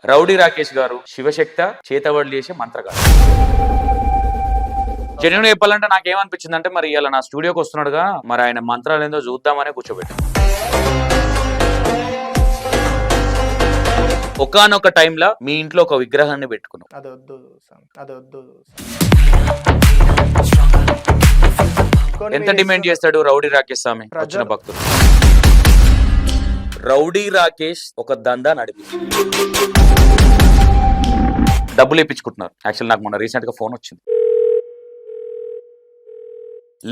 Rowdy Rakesh గారు శివశక్త చేతబడులు చేసే మంత్రగాడు. Genuine చెప్పాలంటే నాకేమనిపించింది అంటే మరి ఇలా నా స్టూడియోకి వస్తున్నాడుగా మరి ఆయన మంత్రాలు ఏందో చూద్దామనే కూర్చోబెట్టాను. ఒకానొక టైంలో మీ ఇంట్లో ఒక విగ్రహాన్ని పెట్టుకున్నాం. ఎంత డిమాండ్ చేస్తాడు రౌడీ రాకేష్ స్వామి వచ్చిన భక్తులు? రౌడీ రాకేష్ ఒక దందా నడిపి డబ్బులు ఇప్పించుకుంటున్నారు. యాక్చువల్ నాకు మొన్న రీసెంట్ గా ఫోన్ వచ్చింది.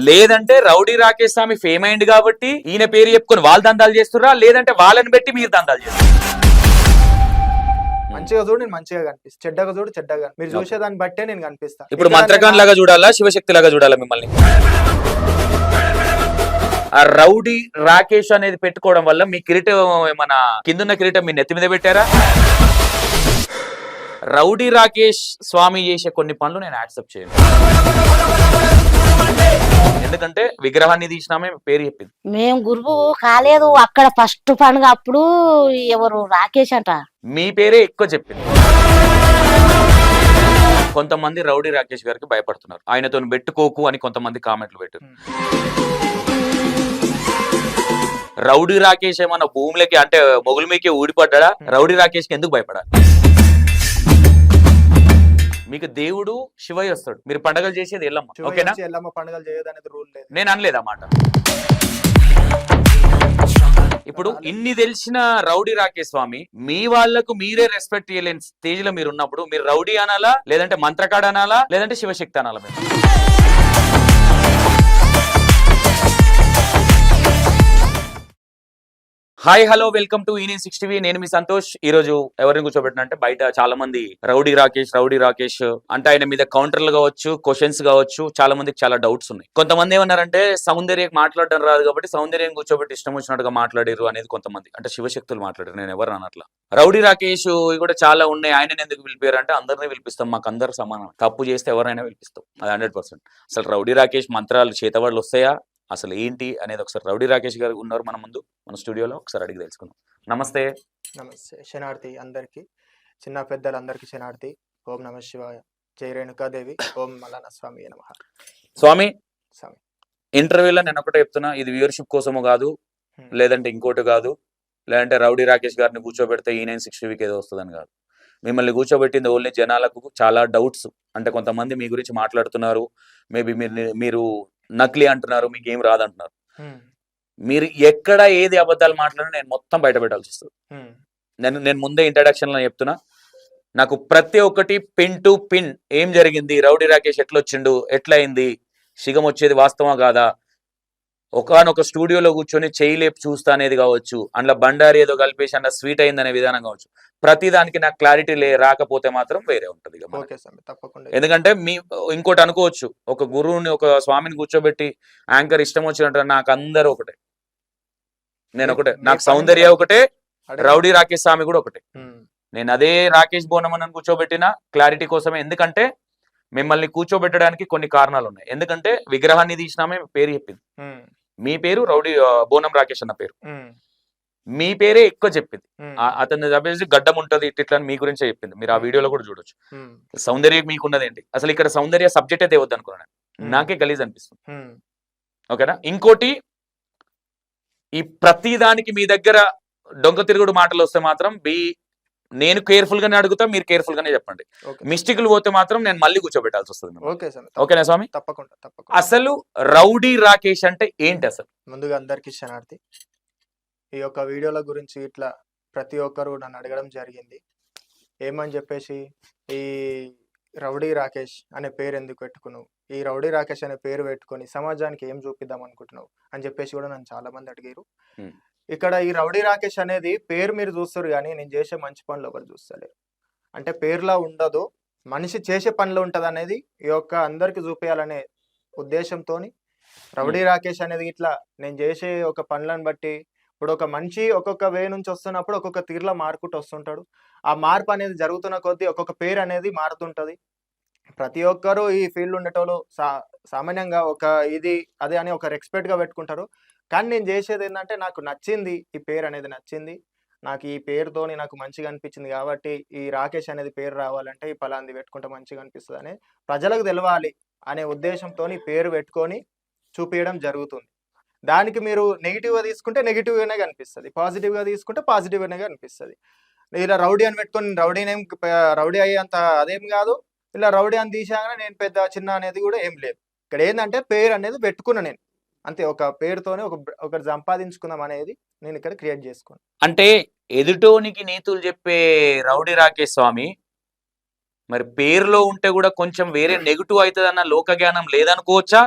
లేదంటే రౌడీ రాకేష్ స్వామి ఫేమ్ అయింది కాబట్టి ఈయన పేరు చెప్పుకొని వాళ్ళు దందాలు చేస్తుర్రా, లేదంటే వాళ్ళని పెట్టి మీరు దందాలు చేస్తున్నారు. మంచిగా చూడు నేను మంచిగా కనిపిస్తా, చెడ్డగా చూడు చెడ్డగా. మీరు చూసేదాన్ని బట్టే నేను కనిపిస్తా. ఇప్పుడు మంత్రకాన్ లాగా చూడాలా, శివశక్తి లాగా చూడాలా మిమ్మల్ని? ఆ రౌడీ రాకేష్ అనేది పెట్టుకోవడం వల్ల మీ కిరీటం ఏమన్నా కిందున్న కిరీటం మీ నెత్తి మీద పెట్టారా? రౌడీ రాకేష్ స్వామి చేసే కొన్ని పనులు నేను యాక్సెప్ట్ చేయను. ఎందుకంటే విగ్రహాన్ని తీసినామే పేరు చెప్పింది. మేము గురువు కాలేదు అక్కడ ఫస్ట్ పండుగ అప్పుడు ఎవరు రాకేష్ అంట మీ పేరే ఎక్కువ చెప్పింది. కొంతమంది రౌడీ రాకేష్ గారికి భయపడుతున్నారు. ఆయనతో పెట్టుకోకు అని కొంతమంది కామెంట్లు పెట్టారు. రౌడీ రాకేష్ ఏమన్నా భూములకి అంటే మొగుల మీకే ఊడిపడ్డా? రౌడీ రాకేష్ కి ఎందుకు భయపడాలి? మీకు దేవుడు శివయ్య వస్తాడు, మీరు పండగలు చేసేది ఎల్లమ్మ. ఓకేనా? పండుగలు చేయదనేది రూల్ లేదు. నేను అనలేదు ఆ మాట. ఇప్పుడు ఇన్ని తెలిసిన రౌడీ రాకేష్ స్వామి మీ వాళ్లకు మీరే రెస్పెక్ట్ చేయలేని స్టేజ్ లో మీరు ఉన్నప్పుడు మీరు రౌడీ అనాలా, లేదంటే మంత్రకాడు అనాలా, లేదంటే శివశక్తి అనాలా? మీరు హాయ్ హలో వెల్కమ్ టు ఈనీ 60 నేను మీ సంతోష్. ఈ రోజు ఎవరిని కూర్చోబెట్టినంటే బయట చాలా మంది రౌడీ రాకేష్ అంటే ఆయన మీద కౌంటర్లు కావచ్చు, క్వశ్చన్స్ కావచ్చు, చాలా మందికి చాలా డౌట్స్ ఉన్నాయి. కొంతమంది ఏమన్నారంటే సౌందర్యకి మాట్లాడడం రాదు కాబట్టి సౌందర్యం కూర్చోబెట్టి ఇష్టం వచ్చినట్టుగా మాట్లాడారు అనేది కొంతమంది, అంటే శివశక్తులు మాట్లాడారు. నేను ఎవరు అన్నట్లా. రౌడీ రాకేష్ కూడా చాలా ఉన్నాయి. ఆయన ఎందుకు పిలిపారు అంటే అందరినీ పిలిపిస్తాం, మాకు అందరు సమానం, తప్పు చేస్తే ఎవరైనా పిలిపిస్తాం, అది 100%. అసలు రౌడీ రాకేష్ మంత్రాలు చేతవాళ్ళు వస్తాయా, అసలు ఏంటి అనేది ఒకసారి రౌడీ రాకేష్ గారు ఉన్నారు మన ముందు, మన స్టూడియోలో, ఒకసారి అడిగి తెలుసుకుందాం. నమస్తే. నమస్తే. శనార్థి అందరికి, చిన్న పెద్దలందరికీ శనార్థి. ఓం నమ శివాయ. జై రేణుకాదేవి. ఓం మల్లన్న స్వామి నమః. స్వామి ఇంటర్వ్యూలో నేను ఒకటే చెప్తున్నా, ఇది వ్యూవర్షిప్ కోసము కాదు, లేదంటే ఇంకోటి కాదు, లేదంటే రౌడీ రాకేష్ గారిని కూర్చోబెడితే ఈయన 60 ఏదో వస్తుందని కాదు. మిమ్మల్ని కూర్చోబెట్టింది ఓన్లీ జనాలకు చాలా డౌట్స్, అంటే కొంతమంది మీ గురించి మాట్లాడుతున్నారు, మేబీ మీరు నకిలీ అంటున్నారు, మీకు ఏం రాదంటున్నారు. మీరు ఎక్కడ ఏది అబద్ధాలు మాట్లాడినా నేను మొత్తం బయట పెట్టాల్సి వస్తుంది. నేను ముందే ఇంట్రడక్షన్ లో చెప్తున్నా, నాకు ప్రతి ఒక్కటి పిన్ టు పిన్ ఏం జరిగింది, రౌడీ రాకేష్ ఎట్లా వచ్చిండు, ఎట్లా అయింది, శిగం వచ్చేది వాస్తవా కాదా, ఒకనొక స్టూడియోలో కూర్చొని చేయలేపు చూస్తా అనేది కావచ్చు, అందులో బండారి ఏదో కలిపేసి అందులో స్వీట్ అయిందనే విధానం కావచ్చు, ప్రతి దానికి నాకు క్లారిటీ రాకపోతే మాత్రం వేరే ఉంటది. ఎందుకంటే ఇంకోటి అనుకోవచ్చు, ఒక గురువుని ఒక స్వామిని కూర్చోబెట్టి యాంకర్ ఇష్టం వచ్చినట్టు నాకు అందరూ ఒకటే, నేను ఒకటే, నాకు సౌందర్య ఒకటే, రౌడీ రాకేష్ స్వామి కూడా ఒకటే. నేను అదే రాకేష్ బోనమని కూర్చోబెట్టిన క్లారిటీ కోసమే. ఎందుకంటే మిమ్మల్ని కూర్చోబెట్టడానికి కొన్ని కారణాలు ఉన్నాయి. ఎందుకంటే విగ్రహాన్ని తీసినామే పేరు చెప్పింది, మీ పేరు రౌడీ బోనం రాకేష్ అన్న పేరు, మీ పేరే ఎక్కువ చెప్పింది. అతను చెప్పేసి గడ్డం ఉంటది ఇట్లా మీ గురించే చెప్పింది. మీరు ఆ వీడియోలో కూడా చూడొచ్చు. సౌందర్య మీకున్నది ఏంటి అసలు? ఇక్కడ సౌందర్య సబ్జెక్టే తేవద్దు అనుకున్నాను, నాకే గలీజ్ అనిపిస్తుంది. ఓకేనా? ఇంకోటి, ఈ ప్రతి దానికి మీ దగ్గర దొంగ తిరుగుడు మాటలు వస్తే మాత్రం నేను కేర్ఫుల్ గానే అడుగుతా, మీరు కేర్ఫుల్ గానే చెప్పండి. మిస్టేక్లు పోతే మాత్రం నేను మళ్ళీ కూర్చోబెట్టాల్సి వస్తుంది. ఓకేనా స్వామి? తప్పకుండా. అసలు రౌడీ రాకేష్ అంటే ఏంటి అసలు? ముందుగా అందరికి శనార్థి. ఈ యొక్క వీడియోల గురించి ఇట్లా ప్రతి ఒక్కరు నన్ను అడగడం జరిగింది. ఏమని చెప్పేసి, ఈ రౌడీ రాకేష్ అనే పేరు ఎందుకు పెట్టుకున్నావు, ఈ రౌడీ రాకేష్ అనే పేరు పెట్టుకొని సమాజానికి ఏం చూపిద్దాం అనుకుంటున్నావు అని చెప్పేసి కూడా నన్ను చాలా మంది అడిగారు. ఇక్కడ ఈ రౌడీ రాకేష్ అనేది పేరు మీరు చూస్తారు కానీ నేను చేసే మంచి పనులు ఎవరు చూస్తలేరు. అంటే పేరులో ఉండదు, మనిషి చేసే పనిలో ఉంటది అనేది ఈ యొక్క అందరికి చూపించాలనే ఉద్దేశంతో రౌడీ రాకేష్ అనేది ఇట్లా నేను చేసే ఒక పనులను బట్టి, ఇప్పుడు ఒక మనిషి ఒక్కొక్క వే నుంచి వస్తున్నప్పుడు ఒక్కొక్క తీరులో మారుకుంటూ వస్తుంటాడు. ఆ మార్పు అనేది జరుగుతున్న కొద్దీ ఒక్కొక్క పేరు అనేది మారుతుంటది. ప్రతి ఒక్కరు ఈ ఫీల్డ్ ఉండేటోళ్ళు సామాన్యంగా ఒక ఇది అదే అని ఒక రెస్పెక్ట్ గా పెట్టుకుంటారు. కానీ నేను చేసేది ఏంటంటే, నాకు నచ్చింది ఈ పేరు అనేది నచ్చింది, నాకు ఈ పేరుతోని నాకు మంచిగా అనిపించింది కాబట్టి ఈ రాకేష్ అనేది పేరు రావాలంటే ఈ పలాంది పెట్టుకుంటే మంచిగా అనిపిస్తుంది అని ప్రజలకు తెలవాలి అనే ఉద్దేశంతో పేరు పెట్టుకొని చూపించడం జరుగుతుంది. దానికి మీరు నెగిటివ్గా తీసుకుంటే నెగిటివ్గానే కనిపిస్తుంది, పాజిటివ్గా తీసుకుంటే పాజిటివ్గానే కనిపిస్తుంది. ఇలా రౌడీ అని పెట్టుకొని రౌడీ అయ్యేంత అదేం కాదు, ఇలా రౌడీ అని తీసాగానే నేను పెద్ద చిన్న అనేది కూడా ఏం లేదు. ఇక్కడ ఏంటంటే పేరు అనేది పెట్టుకున్నా నేను అంతే, ఒక పేరుతోనే ఒకటి సంపాదించుకుందాం అనేది నేను ఇక్కడ క్రియేట్ చేసుకున్నాను. అంటే ఎదుటోనికి నీతులు చెప్పే రౌడీ రాకేష్ స్వామి మరి పేరులో ఉంటే కూడా కొంచెం వేరే నెగిటివ్ అవుతుంది అన్న లోక జ్ఞానం లేదనుకోవచ్చా,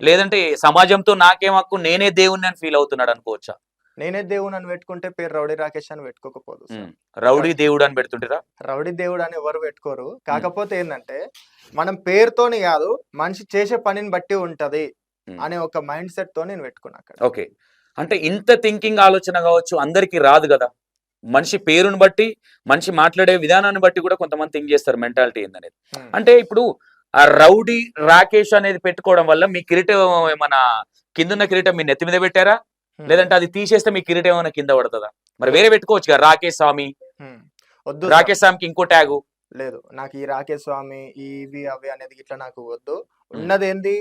లేదంటే సమాజంతో నాకేం హక్కు నేనే దేవుణ్ణి అని ఫీల్ అవుతున్నాడు అనుకోవచ్చా? నేనే దేవుడు అని పెట్టుకుంటే పేరు రౌడీ రాకేష్ అని పెట్టుకోకపోదు, రౌడీ దేవుడు అని పెడుతుంటారా? రౌడీ దేవుడు అని ఎవరు పెట్టుకోరు. కాకపోతే ఏంటంటే మనం పేరుతోని కాదు మనిషి చేసే పనిని బట్టి ఉంటది అనే ఒక మైండ్ సెట్ తో నేను పెట్టుకున్నా అక్కడ. ఓకే, అంటే ఇంత థింకింగ్ ఆలోచన కావచ్చు అందరికి రాదు కదా. మనిషి పేరుని బట్టి మనిషి మాట్లాడే విధానాన్ని బట్టి కూడా కొంతమంది థింక్ చేస్తారు మెంటాలిటీ ఏందనేది. అంటే ఇప్పుడు ఆ రౌడీ రాకేష్ అనేది పెట్టుకోవడం వల్ల మీ కిరీటం ఏమైనా కిందున్న కిరీటం మీ నెత్తి మీద పెట్టారా, లేదంటే అది తీసేస్తే మీ కిరీటం ఏమైనా కింద పడుతుందా? మరి వేరే పెట్టుకోవచ్చు కదా, రాకేష్ స్వామి. వద్దు, రాకేష్ స్వామికి ఇంకో ట్యాగు లేదు. నాకు ఈ రాకేష్ స్వామి ఇవి అవి అనేది ఇట్లా నాకు వద్దు. ఉన్నది ఏంది,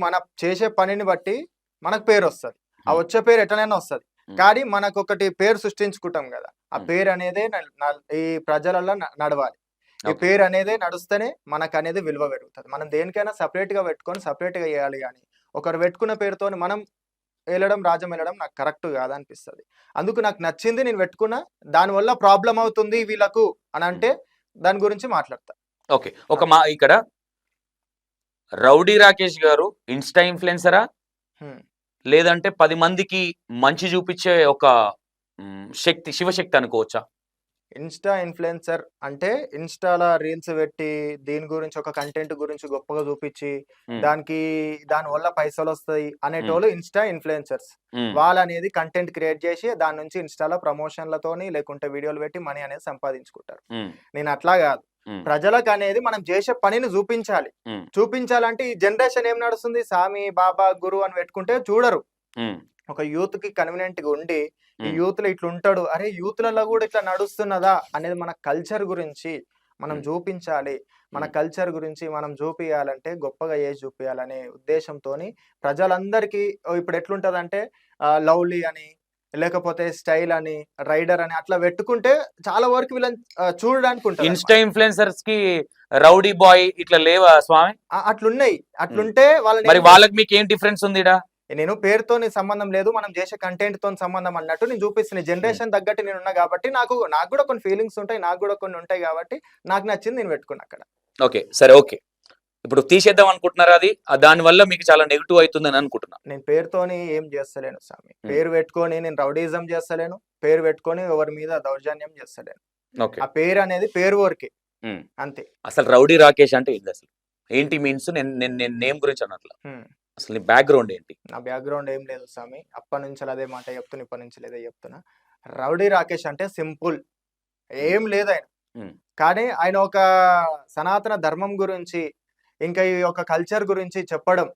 మన చేసే పనిని బట్టి మనకు పేరు వస్తుంది. ఆ వచ్చే పేరు ఎట్లనైనా వస్తుంది, కానీ మనకు ఒకటి పేరు సృష్టించుకుంటాం కదా, ఆ పేరు అనేది ఈ ప్రజలలో నడవాలి. ఈ పేరు అనేది నడుస్తేనే మనకు అనేది విలువ పెరుగుతుంది. మనం దేనికైనా సపరేట్ గా పెట్టుకొని సపరేట్ గా చేయాలి, కానీ ఒకరు పెట్టుకున్న పేరుతో మనం రాజ్యం వెళ్ళడం నాకు కరెక్ట్ కాదనిపిస్తుంది. అందుకు నాకు నచ్చింది నేను పెట్టుకున్నా, దానివల్ల ప్రాబ్లం అవుతుంది వీళ్ళకు అని అంటే దాని గురించి మాట్లాడతా. ఓకే, ఇక్కడ రౌడీ రాకేష్ గారు ఇన్స్టా ఇన్ఫ్లుయెన్సరా, లేదంటే 10 మందికి మంచి చూపించే ఒక శక్తి, శివశక్తి అనుకోవచ్చా? ఇన్స్టా ఇన్ఫ్లుయెన్సర్ అంటే ఇన్స్టాలో రీల్స్ పెట్టి దీని గురించి ఒక కంటెంట్ గురించి గొప్పగా చూపించి దాని వల్ల పైసలు వస్తాయి అనేటోళ్ళు ఇన్స్టా ఇన్ఫ్లుయెన్సర్స్. వాళ్ళు అనేది కంటెంట్ క్రియేట్ చేసి దాని నుంచి ఇన్స్టాలో ప్రమోషన్లతోని లేకుంటే వీడియోలు పెట్టి మనీ అనేది సంపాదించుకుంటారు. నేను అట్లా కాదు, ప్రజలకు అనేది మనం చేసే పనిని చూపించాలంటే ఈ జనరేషన్ ఏం నడుస్తుంది, సామి బాబా గురు అని పెట్టుకుంటే చూడరు. ఒక యూత్ కి కన్వీనియంట్ గా ఉండి ఈ యూత్ లో ఇట్లా ఉంటాడు, అరే యూత్లలో కూడా ఇట్లా నడుస్తున్నదా అనేది మన కల్చర్ గురించి మనం చూపించాలి. మన కల్చర్ గురించి మనం చూపించాలంటే గొప్పగా చూపించాలనే ఉద్దేశంతో ప్రజలందరికీ ఇప్పుడు ఎట్లుంటదంటే లవ్లీ అని లేకపోతే స్టైల్ అని రైడర్ అని అట్లా పెట్టుకుంటే చాలా వరకు వీళ్ళని చూడడానికి ఉంటుంది. ఇన్స్టా ఇన్ఫ్లుయెన్సర్స్ కి రౌడీ బాయ్ ఇట్లా లేవా స్వామి? అట్లున్నాయి. అట్లుంటే వాళ్ళకి మీకు ఏం డిఫరెన్స్ ఉంది? నేను పేరుతో సంబంధం లేదు, మనం చేసే కంటెంట్ తో సంబంధం అన్నట్టు నేను చూపిస్తున్నా. జనరేషన్ తగ్గట్టు నేను ఉన్నా కాబట్టి నాకు కూడా కొన్ని ఫీలింగ్స్ ఉంటాయి, నాకు కూడా కొన్ని ఉంటాయి కాబట్టి నాకు నచ్చింది నేను పెట్టుకున్నా అక్కడ. ఓకే సరే, ఓకే ఇప్పుడు తీసేద్దాం అనుకుంటున్నారా? అది దాని వల్ల మీకు చాలా నెగిటివ్ అవుతుందని అనుకుంటున్నా. నేను పేరుతోని ఏం చేస్తలేను స్వామి, పేరు పెట్టుకొని నేను రౌడీజం చేస్తలేను, పేరు పెట్టుకొని ఎవరి మీద దౌర్జన్యం చేస్తలేను. ఆ పేరు అనేది పేరు వరకే అంతే. అసలు రౌడీ రాకేష్ అంటే ఏంటి, అసలు ఏంటి మీన్స్? నేను నేమ్ గురించి అన్నట్లు అసలు నీ బ్యాక్గ్రౌండ్ ఏంటి? నా బ్యాక్గ్రౌండ్ ఏం లేదు స్వామి, అప్పటి నుంచి అదే మాట చెప్తున్నా, ఇప్పటి నుంచి లేదే చెప్తున్నా. రౌడీ రాకేష్ అంటే సింపుల్, ఏం లేదు ఆయన. కానీ ఆయన ఒక సనాతన ధర్మం గురించి ఇంకా ఈ యొక్క కల్చర్ గురించి చెప్పడం,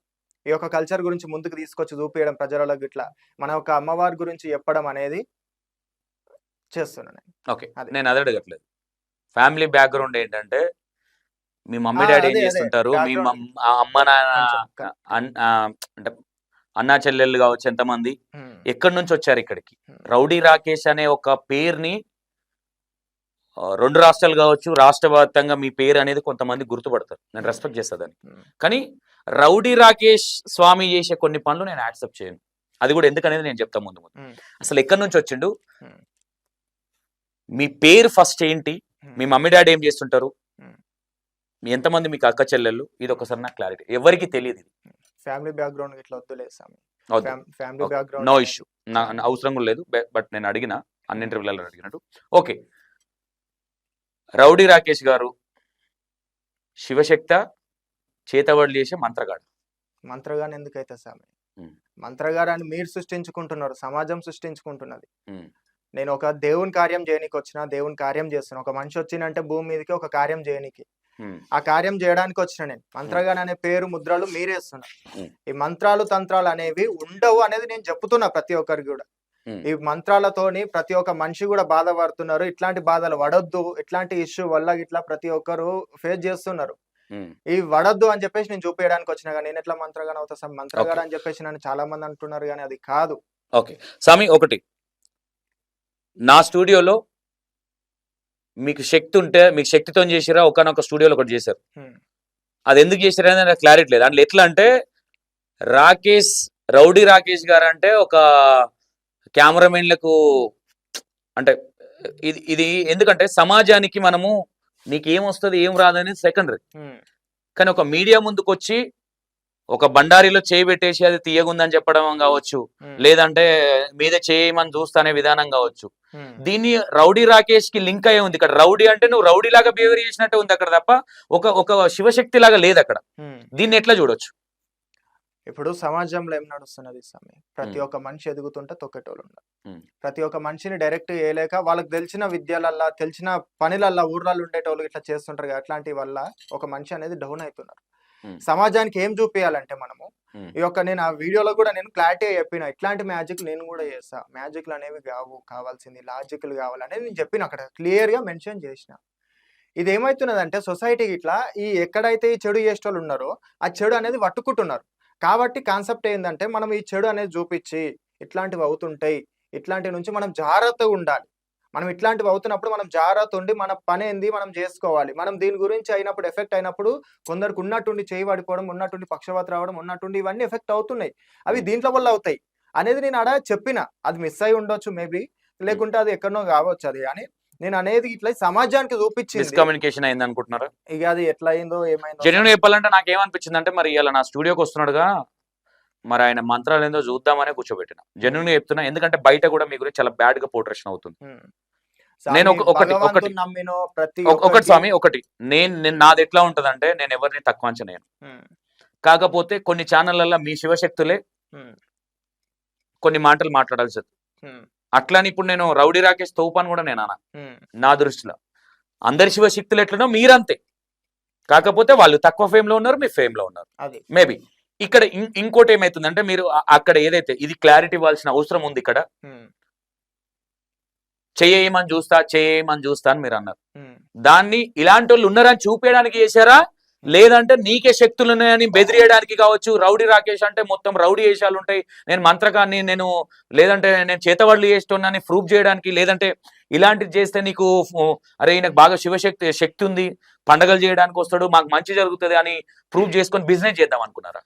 ఈ యొక్క కల్చర్ గురించి ముందుకు తీసుకొచ్చి చూపించడం ప్రజలకు, ఇట్లా మన ఒక అమ్మవారి గురించి చెప్పడం అనేది చేస్తున్నాను. ఓకే, నేను అదే అడగట్లేదు. ఫ్యామిలీ బ్యాక్గ్రౌండ్ ఏంటంటే మీ మమ్మీ డాడీ ఏం చేస్తుంటారు, మీ అమ్మ నాన్న అంటే అన్నా చెల్లెళ్ళు కావచ్చు ఎంతమంది, ఎక్కడి నుంచి వచ్చారు ఇక్కడికి? రౌడీ రాకేష్ అనే ఒక పేరుని 2 రాష్ట్రాలు కావచ్చు రాష్ట్ర వ్యాప్తంగా మీ పేరు అనేది కొంతమంది గుర్తుపడతారు, నేను రెస్పెక్ట్ చేస్తాదని. కానీ రౌడీ రాకేష్ స్వామి చేసే కొన్ని పనులు నేను యాక్సెప్ట్ చేయను. అది కూడా ఎందుకనేది నేను చెప్తాను ముందు. అసలు ఎక్కడి నుంచి వచ్చిండు, మీ పేరు ఫస్ట్ ఏంటి, మీ మమ్మీ డాడీ ఏం చేస్తుంటారు, ఎంతమంది మీకు అక్క చెల్లెళ్ళు, ఇది ఒకసారి నాకు క్లారిటీ. ఎవరికి తెలియదు ఇది. ఫ్యామిలీ బ్యాక్గ్రౌండ్ ఇట్లా వద్దులే స్వామి, ఫ్యామిలీ బ్యాక్గ్రౌండ్ నో ఇష్యూ, అవసరం కూడా లేదు. బట్ నేను అడిగిన అన్ని ఇంటర్వ్యూలలో అడిగినట్టు. ఓకే, రౌడీ రాకేష్ గారు శివశక్త చేతబడులు చేసే మంత్రగాడు ఎందుకైతే స్వామి? మంత్రగాడాన్ని మీరు సృష్టించుకుంటున్నారు, సమాజం సృష్టించుకుంటున్నది. నేను ఒక దేవుని కార్యం చేయనీకి వచ్చిన, దేవుని కార్యం చేస్తున్నా. ఒక మనిషి వచ్చినంటే భూమి మీదకి ఒక కార్యం చేయనీకి, ఆ కార్యం చేయడానికి వచ్చిన నేను. మంత్రగాడు అనే పేరు ముద్రలు మీరేస్తున్నా. ఈ మంత్రాలు తంత్రాలు అనేవి ఉండవు అనేది నేను చెప్తున్నా ప్రతి ఒక్కరికి కూడా. ఈ మంత్రాలతోని ప్రతి ఒక్క మనిషి కూడా బాధపడుతున్నారు. ఇట్లాంటి బాధలు పడొద్దు, ఇట్లాంటి ఇష్యూ వల్ల ఇట్లా ప్రతి ఒక్కరు ఫేస్ చేస్తున్నారు. ఈ వడొద్దు అని చెప్పేసి నేను చూపించడానికి వచ్చిన కానీ నేను ఎట్లా మంత్రగాడు అవుతా సార్, మంత్రగాడు అని చెప్పేసి నన్ను చాలా మంది అంటున్నారు కానీ అది కాదు. ఓకే స్వామి, ఒకటి నా స్టూడియోలో మీకు శక్తి ఉంటే మీకు శక్తితో చేసిరా, ఒకనొక స్టూడియోలో ఒకటి చేశారు. అది ఎందుకు చేశారు అనేది నాకు క్లారిటీ లేదు. అందులో ఎట్లా అంటే రౌడీ రాకేష్ గారు అంటే ఒక కెమెరామెన్లకు అంటే ఇది ఎందుకంటే సమాజానికి మనము నీకు ఏం వస్తుంది ఏం రాదు అనేది సెకండరీ. కానీ ఒక మీడియా ముందుకు వచ్చి ఒక బండారిలో చేయి పెట్టేసి అది తీయగుందని చెప్పడం కావచ్చు, లేదంటే మీద చేయమని చూస్తానే విధానం కావచ్చు, దీన్ని రౌడీ రాకేష్ కి లింక్ అయ్యే ఉంది. ఇక్కడ రౌడీ అంటే నువ్వు రౌడీ లాగా బిహేవియర్ చేసినట్టే ఉంది అక్కడ తప్ప ఒక శివశక్తి లాగా లేదు అక్కడ. దీన్ని ఎట్లా చూడొచ్చు? ఇప్పుడు సమాజంలో ఏం నడుస్తున్నది సమయం, ప్రతి ఒక్క మనిషి ఎదుగుతుంటే తొక్కేటోళ్ళు ఉన్నారు. ప్రతి ఒక్క మనిషిని డైరెక్ట్ చేయలేక వాళ్ళకి తెలిసిన విద్యలల్లా తెలిసిన పనులల్లా ఊర్లలో ఉండేటోళ్ళు ఇట్లా చేస్తుంటారు కదా, అట్లాంటి వల్ల ఒక మనిషి అనేది డౌన్ అవుతున్నారు. సమాజానికి ఏం చూపించాలంటే మనము ఈ యొక్క నేను ఆ వీడియోలో కూడా నేను క్లారిటీ చెప్పిన, ఇట్లాంటి మ్యాజిక్ నేను కూడా చేస్తా, మ్యాజిక్లు అనేవి కావాల్సింది లాజిక్లు కావాలనేది నేను చెప్పిన, అక్కడ క్లియర్ గా మెన్షన్ చేసిన. ఇది ఏమైతున్నదంటే సొసైటీకి ఇట్లా ఈ ఎక్కడైతే ఈ చెడు చేసేటోళ్ళు ఉన్నారో ఆ చెడు అనేది పట్టుకుంటున్నారు. కాబట్టి కాన్సెప్ట్ ఏంటంటే మనం ఈ చెడు అనేది చూపించి ఇట్లాంటివి అవుతుంటాయి, ఇట్లాంటి నుంచి మనం జాగ్రత్తగా ఉండాలి. మనం ఇట్లాంటివి అవుతున్నప్పుడు మనం జాగ్రత్త ఉండి మన పని ఏంది మనం చేసుకోవాలి. మనం దీని గురించి అయినప్పుడు ఎఫెక్ట్ అయినప్పుడు కొందరికి ఉన్నట్టుండి చేయి పడిపోవడం, ఉన్నట్టుండి పక్షవాత రావడం, ఉన్నట్టుండి ఇవన్నీ ఎఫెక్ట్ అవుతున్నాయి. అవి దీంట్లో వల్ల అవుతాయి అనేది నేను ఆడ చెప్పిన. అది మిస్ అయి ఉండొచ్చు మేబీ, లేకుంటే అది ఎక్కడనో కావచ్చు. అది కానీ నేను అనేది ఇట్లా సమాజానికి చూపించి మిస్కమ్యూనికేషన్ అయింది అనుకుంటున్నారా? ఇక అది ఎట్లా అయిందో ఏమైందో జెన్యూన్ చెప్పాలంటే నాకు ఏమనిపించింది అంటే మరి ఇలా నా స్టూడియోకి వస్తున్నాడుగా, మరి ఆయన మంత్రాలు ఏందో చూద్దామనే కూర్చోబెట్టిన. జెన్యూన్ చెప్తున్నా, ఎందుకంటే బయట కూడా మీ గురించి చాలా బ్యాడ్ గా పోర్ట్రేషన్ అవుతుంది. నేను ఒకటి స్వామి, ఒకటి నేను నాది ఎట్లా ఉంటదంటే నేను ఎవరిని తక్కువ అంచనేను. కాకపోతే కొన్ని ఛానళ్ళల్లో మీ శివశక్తులే కొన్ని మాటలు మాట్లాడాల్సి అట్లాని ఇప్పుడు నేను రౌడీ రాకేష్ తోపాను కూడా నేను అన్నా. నా దృష్టిలో అందరి శివశక్తులు ఎట్లనో మీరంతే, కాకపోతే వాళ్ళు తక్కువ ఫేమ్ లో ఉన్నారు, మీ ఫేమ్ లో ఉన్నారు. మేబీ ఇక్కడ ఇంకోటి ఏమైతుందంటే మీరు అక్కడ ఏదైతే ఇది క్లారిటీ ఇవ్వాల్సిన అవసరం ఉంది. ఇక్కడ చేయమని చూస్తా అని మీరు అన్నారు. దాన్ని ఇలాంటి వాళ్ళు ఉన్నారని చూపించడానికి చేశారా, లేదంటే నీకే శక్తులు ఉన్నాయని బెదిరియడానికి కావచ్చు? రౌడీ రాకేష్ అంటే మొత్తం రౌడీ వేషాలు ఉంటాయి, నేను మంత్రకాన్ని నేను లేదంటే నేను చేతవాళ్ళు చేస్తున్నానని ప్రూఫ్ చేయడానికి, లేదంటే ఇలాంటివి చేస్తే నీకు అరే ఈయనకు బాగా శక్తి ఉంది, పండగలు చేయడానికి వస్తాడు, మాకు మంచి జరుగుతుంది అని ప్రూఫ్ చేసుకొని బిజినెస్ చేద్దాం అనుకున్నారా?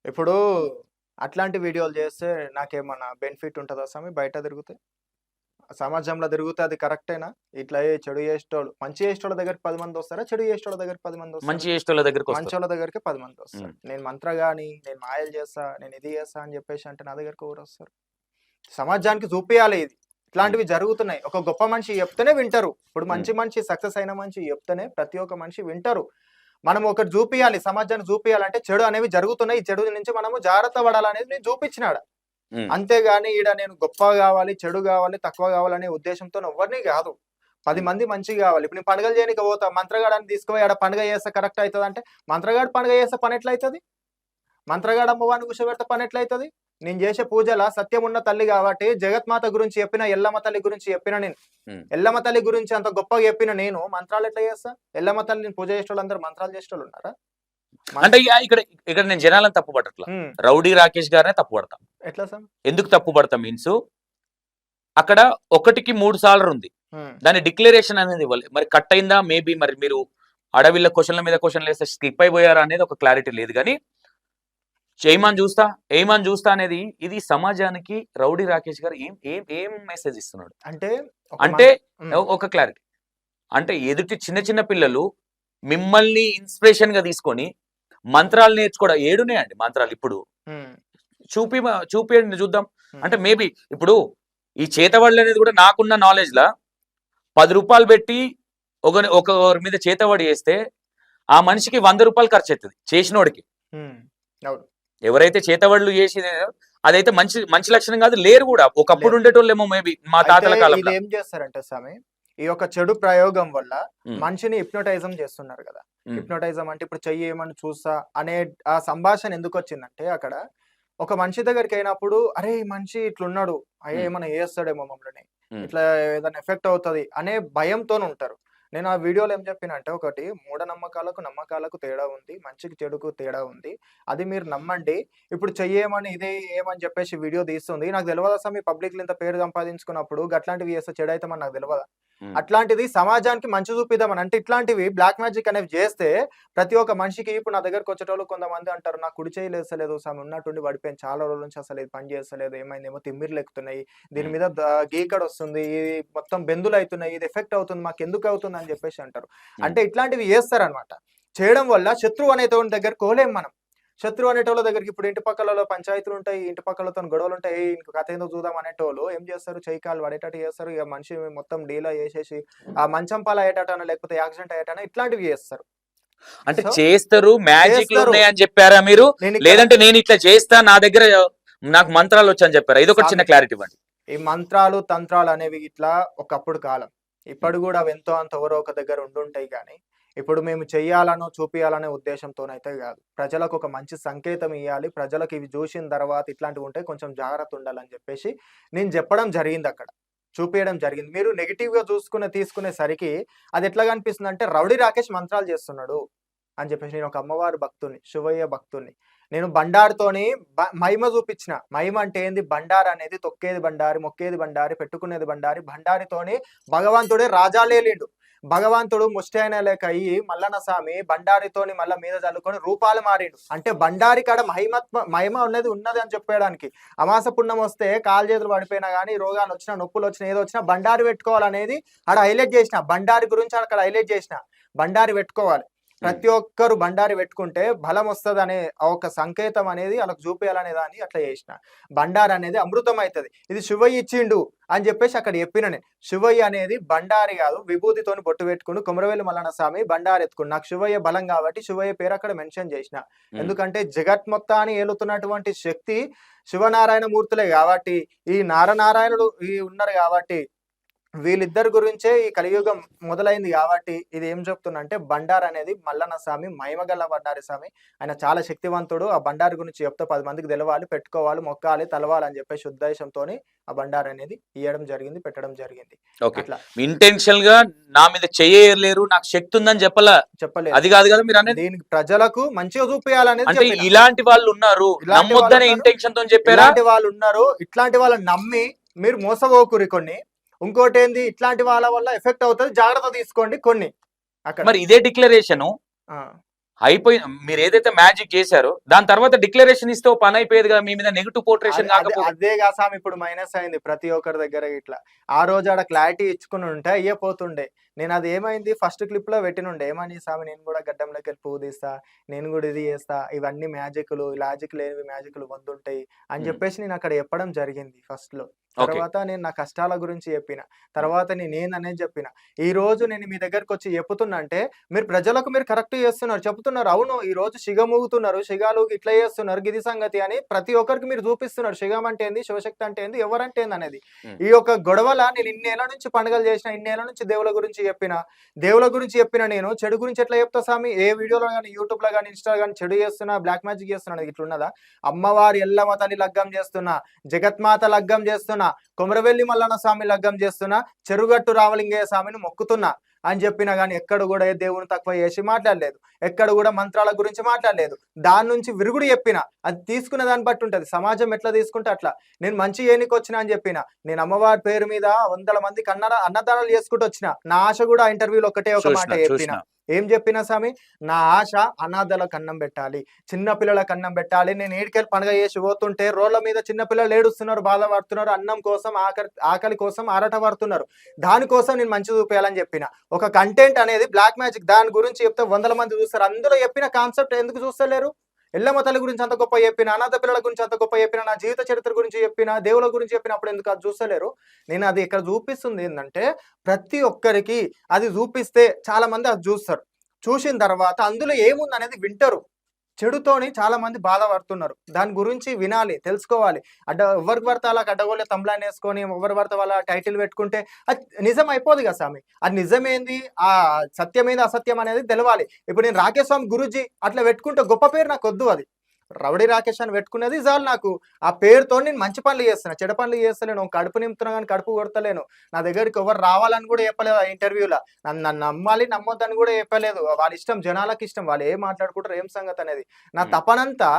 ఇప్పుడు అట్లాంటి వీడియోలు చేస్తే నాకేమన్నా బెనిఫిట్ ఉంటుందా స్వామి? బయట తిరుగుతే సమాజంలో తిరుగుతే అది కరెక్టేనా? ఇట్లా చెడు చేసేటోళ్ళు మంచి చేసేటోళ్ళ దగ్గరికి 10 మంది వస్తారా, చెడు చేసేటోళ్ళ దగ్గరికి 10 మంది వస్తారా? మంచి చేసేటోళ్ళ దగ్గరికి 10 మంది వస్తారు. నేను మంత్రగాని, నేను మాయలు చేస్తా, నేను ఇది చేస్తా అని చెప్పేసి అంటే నా దగ్గరకు ఎవరు వస్తారు? సమాజానికి చూపించాలి ఇది ఇట్లాంటివి జరుగుతున్నాయి. ఒక గొప్ప మనిషి చెప్తేనే వింటారు. ఇప్పుడు మంచి మనిషి సక్సెస్ అయిన మనిషి చెప్తేనే ప్రతి ఒక్క మనిషి వింటారు. మనం ఒకటి చూపించాలి, సమాజానికి చూపించాలంటే చెడు అనేవి జరుగుతున్నాయి, ఈ చెడు నుంచి మనము జాగ్రత్త పడాలనేది నేను చూపించినాడు. అంతేగాని ఈడ నేను గొప్ప కావాలి, చెడు కావాలి, తక్కువ కావాలనే ఉద్దేశంతో ఎవరిని కాదు. 10 మంది మంచిగా కావాలి. ఇప్పుడు నేను పండుగలు చేయడానికి పోతా, మంత్రగాడని తీసుకుపోయి ఆడ పండుగ చేస్తే కరెక్ట్ అవుతుంది అంటే మంత్రగాడు పండుగ చేస్తే పని ఎట్లయితుంది? మంత్రగాడు అమ్మవారిని కూర్చోబెడితే పని ఎట్లయితుంది? నేను చేసే పూజల సత్యం ఉన్న తల్లి కాబట్టి జగత్మాత గురించి చెప్పిన, ఎల్లమ్మ తల్లి గురించి చెప్పిన, నేను ఎల్లమ్మ తల్లి గురించి అంత గొప్పగా చెప్పిన నేను మంత్రాలు ఎట్లా చేస్తా? ఎల్లమ్మ తల్లిని పూజ చేసేటోళ్ళు అందరూ మంత్రాలు చేసేటోళ్ళు ఉన్నారా? అంటే ఇక్కడ నేను జనాలను తప్పు పట్టట్లా, రౌడీ రాకేష్ గారినే తప్పు పడతా. ఎట్లా సార్? ఎందుకు తప్పు పడతా మీన్స్ అక్కడ 1కి 3 సార్లు ఉంది, దాని డిక్లరేషన్ అనేది ఇవ్వాలి. మరి కట్ అయిందా మేబీ, మరి మీరు అడవిలో క్వశ్చన్ల మీద క్వశ్చన్లు వేస్తే స్కిప్ అయిపోయారా అనేది ఒక క్లారిటీ లేదు. కానీ ఏమని చూస్తా అనేది ఇది సమాజానికి రౌడీ రాకేష్ గారు ఏం మెసేజ్ ఇస్తున్నాడు అంటే ఒక క్లారిటీ అంటే ఎదుటి చిన్న పిల్లలు మిమ్మల్ని ఇన్స్పిరేషన్ గా తీసుకొని మంత్రాలు నేర్చుకోవడం ఏడున్నాయండి మంత్రాలు ఇప్పుడు చూపియండి చూద్దాం. అంటే మేబీ ఇప్పుడు ఈ చేతవళ్ళు అనేది కూడా నాకున్న నాలెడ్జ్ లా 10 రూపాయలు పెట్టి ఒకరి మీద చేతవడి చేస్తే ఆ మనిషికి 100 రూపాయలు ఖర్చు అవుతుంది చేసినోడికి. ఎవరైతే చేతవళ్ళు చేసి అదైతే మంచి లక్షణం కాదు, లేరు కూడా. ఒకప్పుడు ఉండేటోళ్ళేమో మేబీ మా తాతల కాలంలో. ఏం చేస్తారంటే స్వామి, ఈ యొక్క చెడు ప్రయోగం వల్ల మనిషిని హిప్నోటైజం చేస్తున్నారు కదా. హిప్నోటైజం అంటే ఇప్పుడు చెయ్యి ఏమని చూస్తా అనే ఆ సంభాషణ ఎందుకు వచ్చిందంటే అక్కడ ఒక మనిషి దగ్గరికి అయినప్పుడు అరే ఈ మనిషి ఇట్లున్నాడు, అయ్యే ఉమ్, ఏమైనా చేస్తాడేమో మమ్మల్ని, ఉమ్, ఇట్లా ఏదైనా ఎఫెక్ట్ అవుతది అనే భయంతోనే ఉంటారు. నేను ఆ వీడియోలో ఏం చెప్పినంటే ఒకటి మూఢనమ్మకాలకు, నమ్మకాలకు తేడా ఉంది. మంచికి చెడుకు తేడా ఉంది. అది మీరు నమ్మండి. ఇప్పుడు చెయ్యేమని ఇదే ఏమని చెప్పేసి వీడియో తీస్తుంది. నాకు తెలవదు అసలు మీ పబ్లిక్‌లో ఇంత పేరు సంపాదించుకున్నప్పుడు గట్లాంటివి చేస్తే చెడైతామని నాకు తెలవదా? ఉమ్, అట్లాంటిది సమాజానికి మంచి చూపిద్దామని. అంటే ఇట్లాంటివి బ్లాక్ మ్యాజిక్ అనేవి చేస్తే ప్రతి ఒక్క మనిషికి ఇప్పుడు నా దగ్గరకొచ్చేటోళ్ళు కొంతమంది అంటారు, "నాకు కుడి చెయ్యి లేస్తలేదు స్వామి ఉన్నట్టుండి పడిపోయాను. చాలా రోజుల నుంచి అసలు ఇది పని చేస్తలేదు. ఏమైందేమో తిమ్మిర్లెక్కుతున్నాయి. దీని ఉమ్, మీద గీకడొస్తుంది. ఇది మొత్తం బెందులయితున్నాయి. ఇది ఎఫెక్ట్ అవుతుంది. మాకెందుకవుతుంది" అని చెప్పేసి అంటారు. ఉమ్. అంటే ఇట్లాంటివి చేస్తారనమాట. చేయడం వల్ల శత్రువు అనేటోని దగ్గరికి పోలేం మనం. శత్రువు అనేటోళ్ళ దగ్గరికి ఇప్పుడు ఇంటి పక్కలలో పంచాయతీలుంటాయి. ఇంటి పక్కలతోని గొడవలుంటాయి. "ఏయ్! ఇంక కథేందో చూద్దాం" అనేటోళ్ళు ఏం చేస్తారు? చెయ్యి కాలు పడేటట్టు చేస్తారు. ఇగ మనిషి మొత్తం డీలా చేసేసి ఆ మంచం పాలయ్యేటటనో లేకపోతే యాక్సిడెంట్ అయ్యేటనో ఇట్లాంటివి చేస్తారు. అంటే సో, చేస్తారు, మ్యాజిక్లు చేస్తారు. ఉన్నాయని చెప్పారా మీరు? నేనిక్కడ లేదంటే నేను ఇట్లా చేస్తా, నా దగ్గర నాకు మంత్రాలు వచ్చని చెప్పారా? ఇది ఒకటి చిన్న సామి క్లారిటీ ఇవ్వండి. ఈ మంత్రాలు, తంత్రాలు అనేవి ఇట్లా ఒకప్పుడు కాలం. ఉమ్, ఇప్పుడు గూడా అవి ఎంతో అంత ఎవరో ఒక దగ్గర ఉండుంటాయి గానీ, ఇప్పుడు మేము చెయ్యాలనో, చూపియాలనే ఉద్దేశంతోనైతే గాదు. ప్రజలకు ఒక మంచి సంకేతం ఇయ్యాలి. ప్రజలకు ఇవి జూషిన తర్వాత ఇట్లాంటివుంటే కొంచెం జాగ్రత్త ఉండాలని జెప్పేసి నేను జెప్పడం జరిగిందక్కడ. చూపియడం జరిగింది. మీరు నెగెటివ్‌గా తీసుకునేసరికి అది ఎట్లా కనిపిస్తుందంటే 'రౌడీ రాకేష్' మంత్రాలు చేస్తున్నాడు అని జెప్పేసి. నేను ఒక అమ్మవారి భక్తుడిని, శివయ్య భక్తుడిని. నేను బండారుతోని మహిమ చూపించిన. మహిమ అంటే ఏంది? బండారనేది తొక్కేది బండారి, మొక్కేది బండారి, పెట్టుకునేది బండారి. బండారితోని భగవంతుడే రాజాలేలిండు. భగవంతుడు ముష్టియైన లెక్క అయ్యి మల్లన్న స్వామి బండారితోని మళ్ళా మీద చల్లుకొని రూపాలు మారిండు. అంటే బండారి కాడ మహిమ ఉన్నది అని చెప్పేయడానికి. అమాస పుణ్యం వస్తే కాలు చేతులు పడిపోయినా గానీ, రోగాలు వచ్చినా, నొప్పులు వచ్చినా, ఏదో వచ్చినా బండారి పెట్టుకోవాలనేది ఆడ హైలైట్ చేసిన. బండారి గురించి అక్కడ హైలైట్ చేసిన. బండారి పెట్టుకోవాలి. ప్రతి ఒక్కరు బండారి పెట్టుకుంటే బలం వస్తదనే ఒక సంకేతం అనేది ఆళ్ళకి చూపియాలనే దాన్ని అట్లా చేసిన. బండారి అనేది అమృతం అయితది. ఇది శివయ్య ఇచ్చిండు అని చెప్పేసి అక్కడ చెప్పిన నేను. శివయ్య అనేది బండారి కాదు, విభూతితోని బొట్టు పెట్టుకుండు. కొమరవెల్లి మల్లన్న స్వామి బండారి ఎత్తుకుండు. నాకు శివయ్య బలం కాబట్టి శివయ్య పేరు అక్కడ మెన్షన్ చేసిన. ఉమ్, ఎందుకంటే జగత్ మొత్తాన్ని ఏలుతున్నటువంటి శక్తి శివనారాయణ మూర్తులే కాబట్టి, ఈ నారనారాయణుడు ఉన్నారు కాబట్టి, వీళ్ళిద్దరి గురించే ఈ కలియుగం మొదలైంది కాబట్టి ఇది ఏం చెప్తున్నా అంటే బండారు అనేది మల్లన్న స్వామి, మహిమగల బండారి స్వామి. ఆయన చాలా శక్తివంతుడు. ఆ బండారి గురించి చెప్తే 10 మందికి తెలవాలి, పెట్టుకోవాలి, మొక్కాలి, తలవాలి అని చెప్పేసి ఉద్దేశంతోని ఆ బండారు అనేది ఇయ్యడం జరిగింది, పెట్టడం జరిగింది. ఓకే. అట్లా ఇంటెన్షనల్ గా నా మీద చెయ్యలేరు, నాకు శక్తి ఉందని చెప్పలా. చెప్పలేదు. అది కాదు కదా మీరు అనేది. దీనికి ప్రజలకు మంచిగా చూపియాలనేది అంటే చెప్పిన. ఇలాంటి వాళ్ళు ఉన్నారు, ఇలాంటి వాళ్ళు నమ్మొద్దనే ఉన్నారు, ఇంటెన్షన్ తో చెప్పారా? ఇలాంటి వాళ్ళు ఉన్నారు. ఇట్లాంటి వాళ్ళని నమ్మి మీరు మోసపోకురి కొన్ని. ఇంకోటేంది ఇట్లాంటి వాళ్ళ వల్ల ఎఫెక్ట్ అవుతది. జాగ్రత్త తీసుకోండి కొన్ని అక్కడ. మరి ఇదే డిక్లరేషన్ ఆ! అయిపోయి మీరు ఏదైతే మ్యాజిక్ చేశారో దాని తర్వాత డిక్లరేషన్ ఇస్తే ఓ పని అయిపోయేది కదా, మీ మీద నెగిటివ్ పోర్ట్రేషన్ కాకపోతే. అదేగా సామి ఇప్పుడు మైనస్ అయింది ప్రతి ఒక్కరి దగ్గర ఇట్లా. ఆ రోజు ఆడ క్లారిటీ ఇచ్చుకుని ఉంటే అయ్యే పోతుండే. నేను అది ఏమైంది ఫస్ట్ క్లిప్ లో పెట్టినుండే. ఏమని స్వామి నేను కూడా గడ్డంలోకి వెళ్ళి పువ్వు తీస్తా, నేను కూడా ఇది చేస్తా, ఇవన్నీ మ్యాజిక్లు, లాజిక్ లేనివి మ్యాజిక్లు వంతుంటాయి అని చెప్పేసి నేను అక్కడ చెప్పడం జరిగింది ఫస్ట్ లో. తర్వాత నేను నా కష్టాల గురించి చెప్పిన. తర్వాత నేనేందనేది చెప్పిన. ఈ రోజు నేను మీ దగ్గరకు వచ్చి చెప్పుతున్నా అంటే మీరు ప్రజలకు మీరు కరెక్ట్ చేస్తున్నారు, చెప్తున్నారు. అవును ఈ రోజు శిగమూగుతున్నారు, శిగాలు ఇట్లా చేస్తున్నారు, గిది సంగతి అని ప్రతి ఒక్కరికి మీరు చూపిస్తున్నారు. శిగం అంటే ఏంది, శివశక్తి అంటే ఏంది, ఎవరంటే ఏంది అనేది. ఈ యొక్క గొడవల నేను ఇన్నేళ్ల నుంచి పండుగలు చేసిన, ఇన్నేళ్ల నుంచి దేవుల గురించి చెప్పిన. దేవుల గురించి చెప్పిన నేను చెడు గురించి ఎట్లా చెప్తా స్వామి? ఏ వీడియోలో కానీ, యూట్యూబ్ లో కానీ, ఇన్స్టా కానీ చెడు చేస్తున్నా, బ్లాక్ మ్యాజిక్ చేస్తున్నా ఇట్లున్నదా? అమ్మవారి ఎల్లమ్మ తల్లి లగ్గం చేస్తున్నా, జగత్మాత లగ్గం చేస్తున్నా, కొమరవెల్లి మల్లన్న స్వామి లగ్గం చేస్తున్నా, చెరుగట్టు రామలింగయ్య స్వామిని మొక్కుతున్నా అని చెప్పినా గానీ ఎక్కడ కూడా ఏ దేవుని తక్కువ చేసి మాట్లాడలేదు. ఎక్కడ కూడా మంత్రాల గురించి మాట్లాడలేదు. దాని నుంచి విరుగుడు చెప్పిన. అది తీసుకునే దాన్ని బట్టి ఉంటది. సమాజం ఎట్లా తీసుకుంటే అట్లా. నేను మంచి ఏనికి వచ్చినా అని చెప్పిన. నేను అమ్మవారి పేరు మీద 100 మందికి అన్నదానాలు చేసుకుంటూ వచ్చిన. నా ఆశ కూడా ఆ ఇంటర్వ్యూలో ఒకటే ఒక మాట చెప్పిన. ఏం చెప్పినా స్వామి? నా ఆశ అనాథలకు అన్నం పెట్టాలి, చిన్న పిల్లలకు అన్నం పెట్టాలి. నేను ఏడికెళ్ళి పండుగ చేసి పోతుంటే రోడ్ల మీద చిన్న పిల్లలు ఏడుస్తున్నారు, బాధపడుతున్నారు, అన్నం కోసం ఆకలి కోసం ఆరాట పడుతున్నారు. దానికోసం నేను మంచి చూపించాలని చెప్పిన. ఒక కంటెంట్ అనేది బ్లాక్ మ్యాజిక్ దాని గురించి చెప్తే 100 మంది చూస్తారు. అందులో చెప్పిన కాన్సెప్ట్ ఎందుకు చూస్తలేరు? ఎల్లమ్మ తల్లి గురించి అంత గొప్ప చెప్పిన, అనాథ పిల్లల గురించి అంత గొప్ప చెప్పిన, నా జీవిత చరిత్ర గురించి చెప్పిన, దేవుల గురించి చెప్పినప్పుడు ఎందుకు అది చూస్తలేరు? నేను అది ఇక్కడ చూపిస్తుంది ఏంటంటే ప్రతి ఒక్కరికి అది చూపిస్తే చాలా మంది అది చూస్తారు. చూసిన తర్వాత అందులో ఏముంది అనేది వింటారు. చెడుతోని చాలా మంది బాధపడుతున్నారు. దాని గురించి వినాలి, తెలుసుకోవాలి. ఎవరికి పడితే అలా అడ్డగోలే తమ్లాన్ వేసుకొని ఎవరి పడితే వాళ్ళ టైటిల్ పెట్టుకుంటే అది నిజం అయిపోదు కదా స్వామి. అది నిజమేంది, ఆ సత్యమేంది, అసత్యం అనేది తెలవాలి. ఇప్పుడు నేను రాకేష్ స్వామి గురూజీ అట్లా పెట్టుకుంటే గొప్ప పేరు నాకు వద్దు. అది రౌడీ రాకేష్ అని పెట్టుకునేది చాలు నాకు. ఆ పేరుతో నేను మంచి పనులు చేస్తున్నా, చెడు పనులు చేస్తలేను. కడుపు నింపుతున్నా కానీ కడుపు కొడతలేను. నా దగ్గరికి ఎవరు రావాలని కూడా చెప్పలేదు ఆ ఇంటర్వ్యూలో. నన్ను నమ్మాలి నమ్మొద్దని కూడా చెప్పలేదు. వాళ్ళ ఇష్టం, జనాలకు ఇష్టం, వాళ్ళు ఏం మాట్లాడుకుంటారు ఏం సంగతి అనేది. నా తపనంతా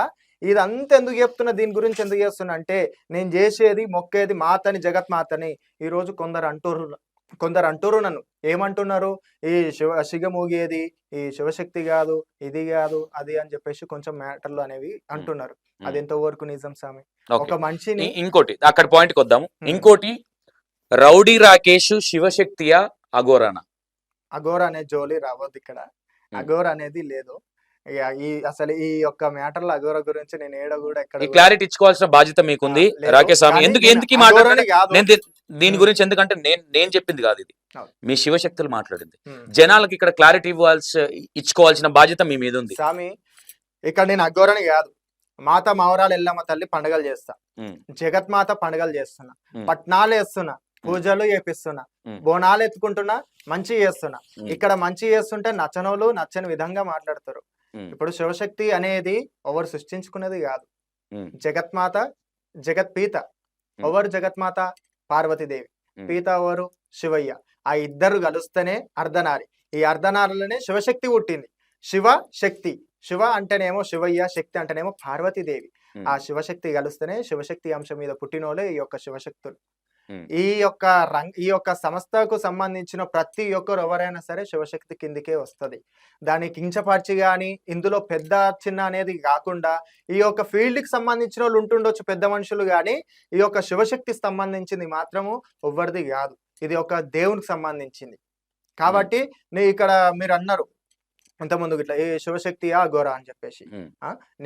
ఇదంతా ఎందుకు చెప్తున్నా, దీని గురించి ఎందుకు చేస్తున్నా అంటే, నేను చేసేది మొక్కేది మాతని, జగత్మాతని. ఈ రోజు కొందరు అంటుర్రు నన్ను ఏమంటున్నారు, ఈ శిగమూగేది ఈ శివశక్తి కాదు, ఇది కాదు అది అని చెప్పేసి కొంచెం మ్యాటర్లు అనేవి అంటున్నారు. అది ఎంతవరకు నిజం స్వామి? ఒక మనిషిని ఇంకోటి అక్కడ పాయింట్కి వద్దాము. ఇంకోటి, రౌడీ రాకేష్ శివశక్తియా అఘోరానా? అఘోర అనే జోలి రావద్దు ఇక్కడ. అఘోర అనేది లేదు. ఇక అసలు ఈ యొక్క మ్యాటర్లో అఘోర గురించి నేను ఏడ కూడా ఎక్కడ క్లారిటీ ఇచ్చుకోవాల్సిన బాధ్యత మీకుంది రాకేష్ స్వామి. ఎందుకు దీని గురించి ఎందుకంటే నేను చెప్పింది కాదు, ఇది మీ శివశక్తులు మాట్లాడింది. జనాలకు ఇక్కడ క్లారిటీ ఇచ్చుకోవాల్సిన బాధ్యత మీ మీద ఉంది స్వామి. ఇక్కడ నేను అఘోరని కాదు, మాత మావరాలు ఎల్లమ్మ తల్లి పండుగలు చేస్తా, జగత్మాత పండుగలు చేస్తున్నా, పట్నాలు వేస్తున్నా, పూజలు చేపిస్తున్నా, బోనాలు ఎత్తుకుంటున్నా, మంచి చేస్తున్నా. ఇక్కడ మంచి చేస్తుంటే నచ్చనోళ్ళు నచ్చని విధంగా మాట్లాడతారు. ఇప్పుడు శివశక్తి అనేది ఎవరు సృష్టించుకునేది కాదు. జగత్మాత, జగత్పీత. ఎవరు జగత్మాత? పార్వతీదేవి. పీత ఎవరు? శివయ్య. ఆ ఇద్దరు కలుస్తేనే అర్ధనారి. ఈ అర్ధనారిలోనే శివశక్తి పుట్టింది. శివ శక్తి. శివ అంటేనేమో శివయ్య, శక్తి అంటేనేమో పార్వతీదేవి. ఆ శివశక్తి కలిస్తేనే శివశక్తి అంశం మీద పుట్టినోళ్ళే ఈ యొక్క శివశక్తులు. ఈ యొక్క సంస్థకు సంబంధించిన ప్రతి ఒక్కరు ఎవరైనా సరే శివశక్తి కిందికే వస్తుంది. దాన్ని కించపరిచి కానీ ఇందులో పెద్ద చిన్న అనేది కాకుండా ఈ యొక్క ఫీల్డ్ కి సంబంధించిన వాళ్ళు ఉంటుండొచ్చు, పెద్ద మనుషులు, కానీ ఈ యొక్క శివశక్తి సంబంధించింది మాత్రము ఎవరిది కాదు. ఇది ఒక దేవునికి సంబంధించింది. కాబట్టి ఇక్కడ మీరు అన్నారు ఇంతకుముందు ఇట్లా ఏ శివశక్తి అఘోర అని చెప్పేసి.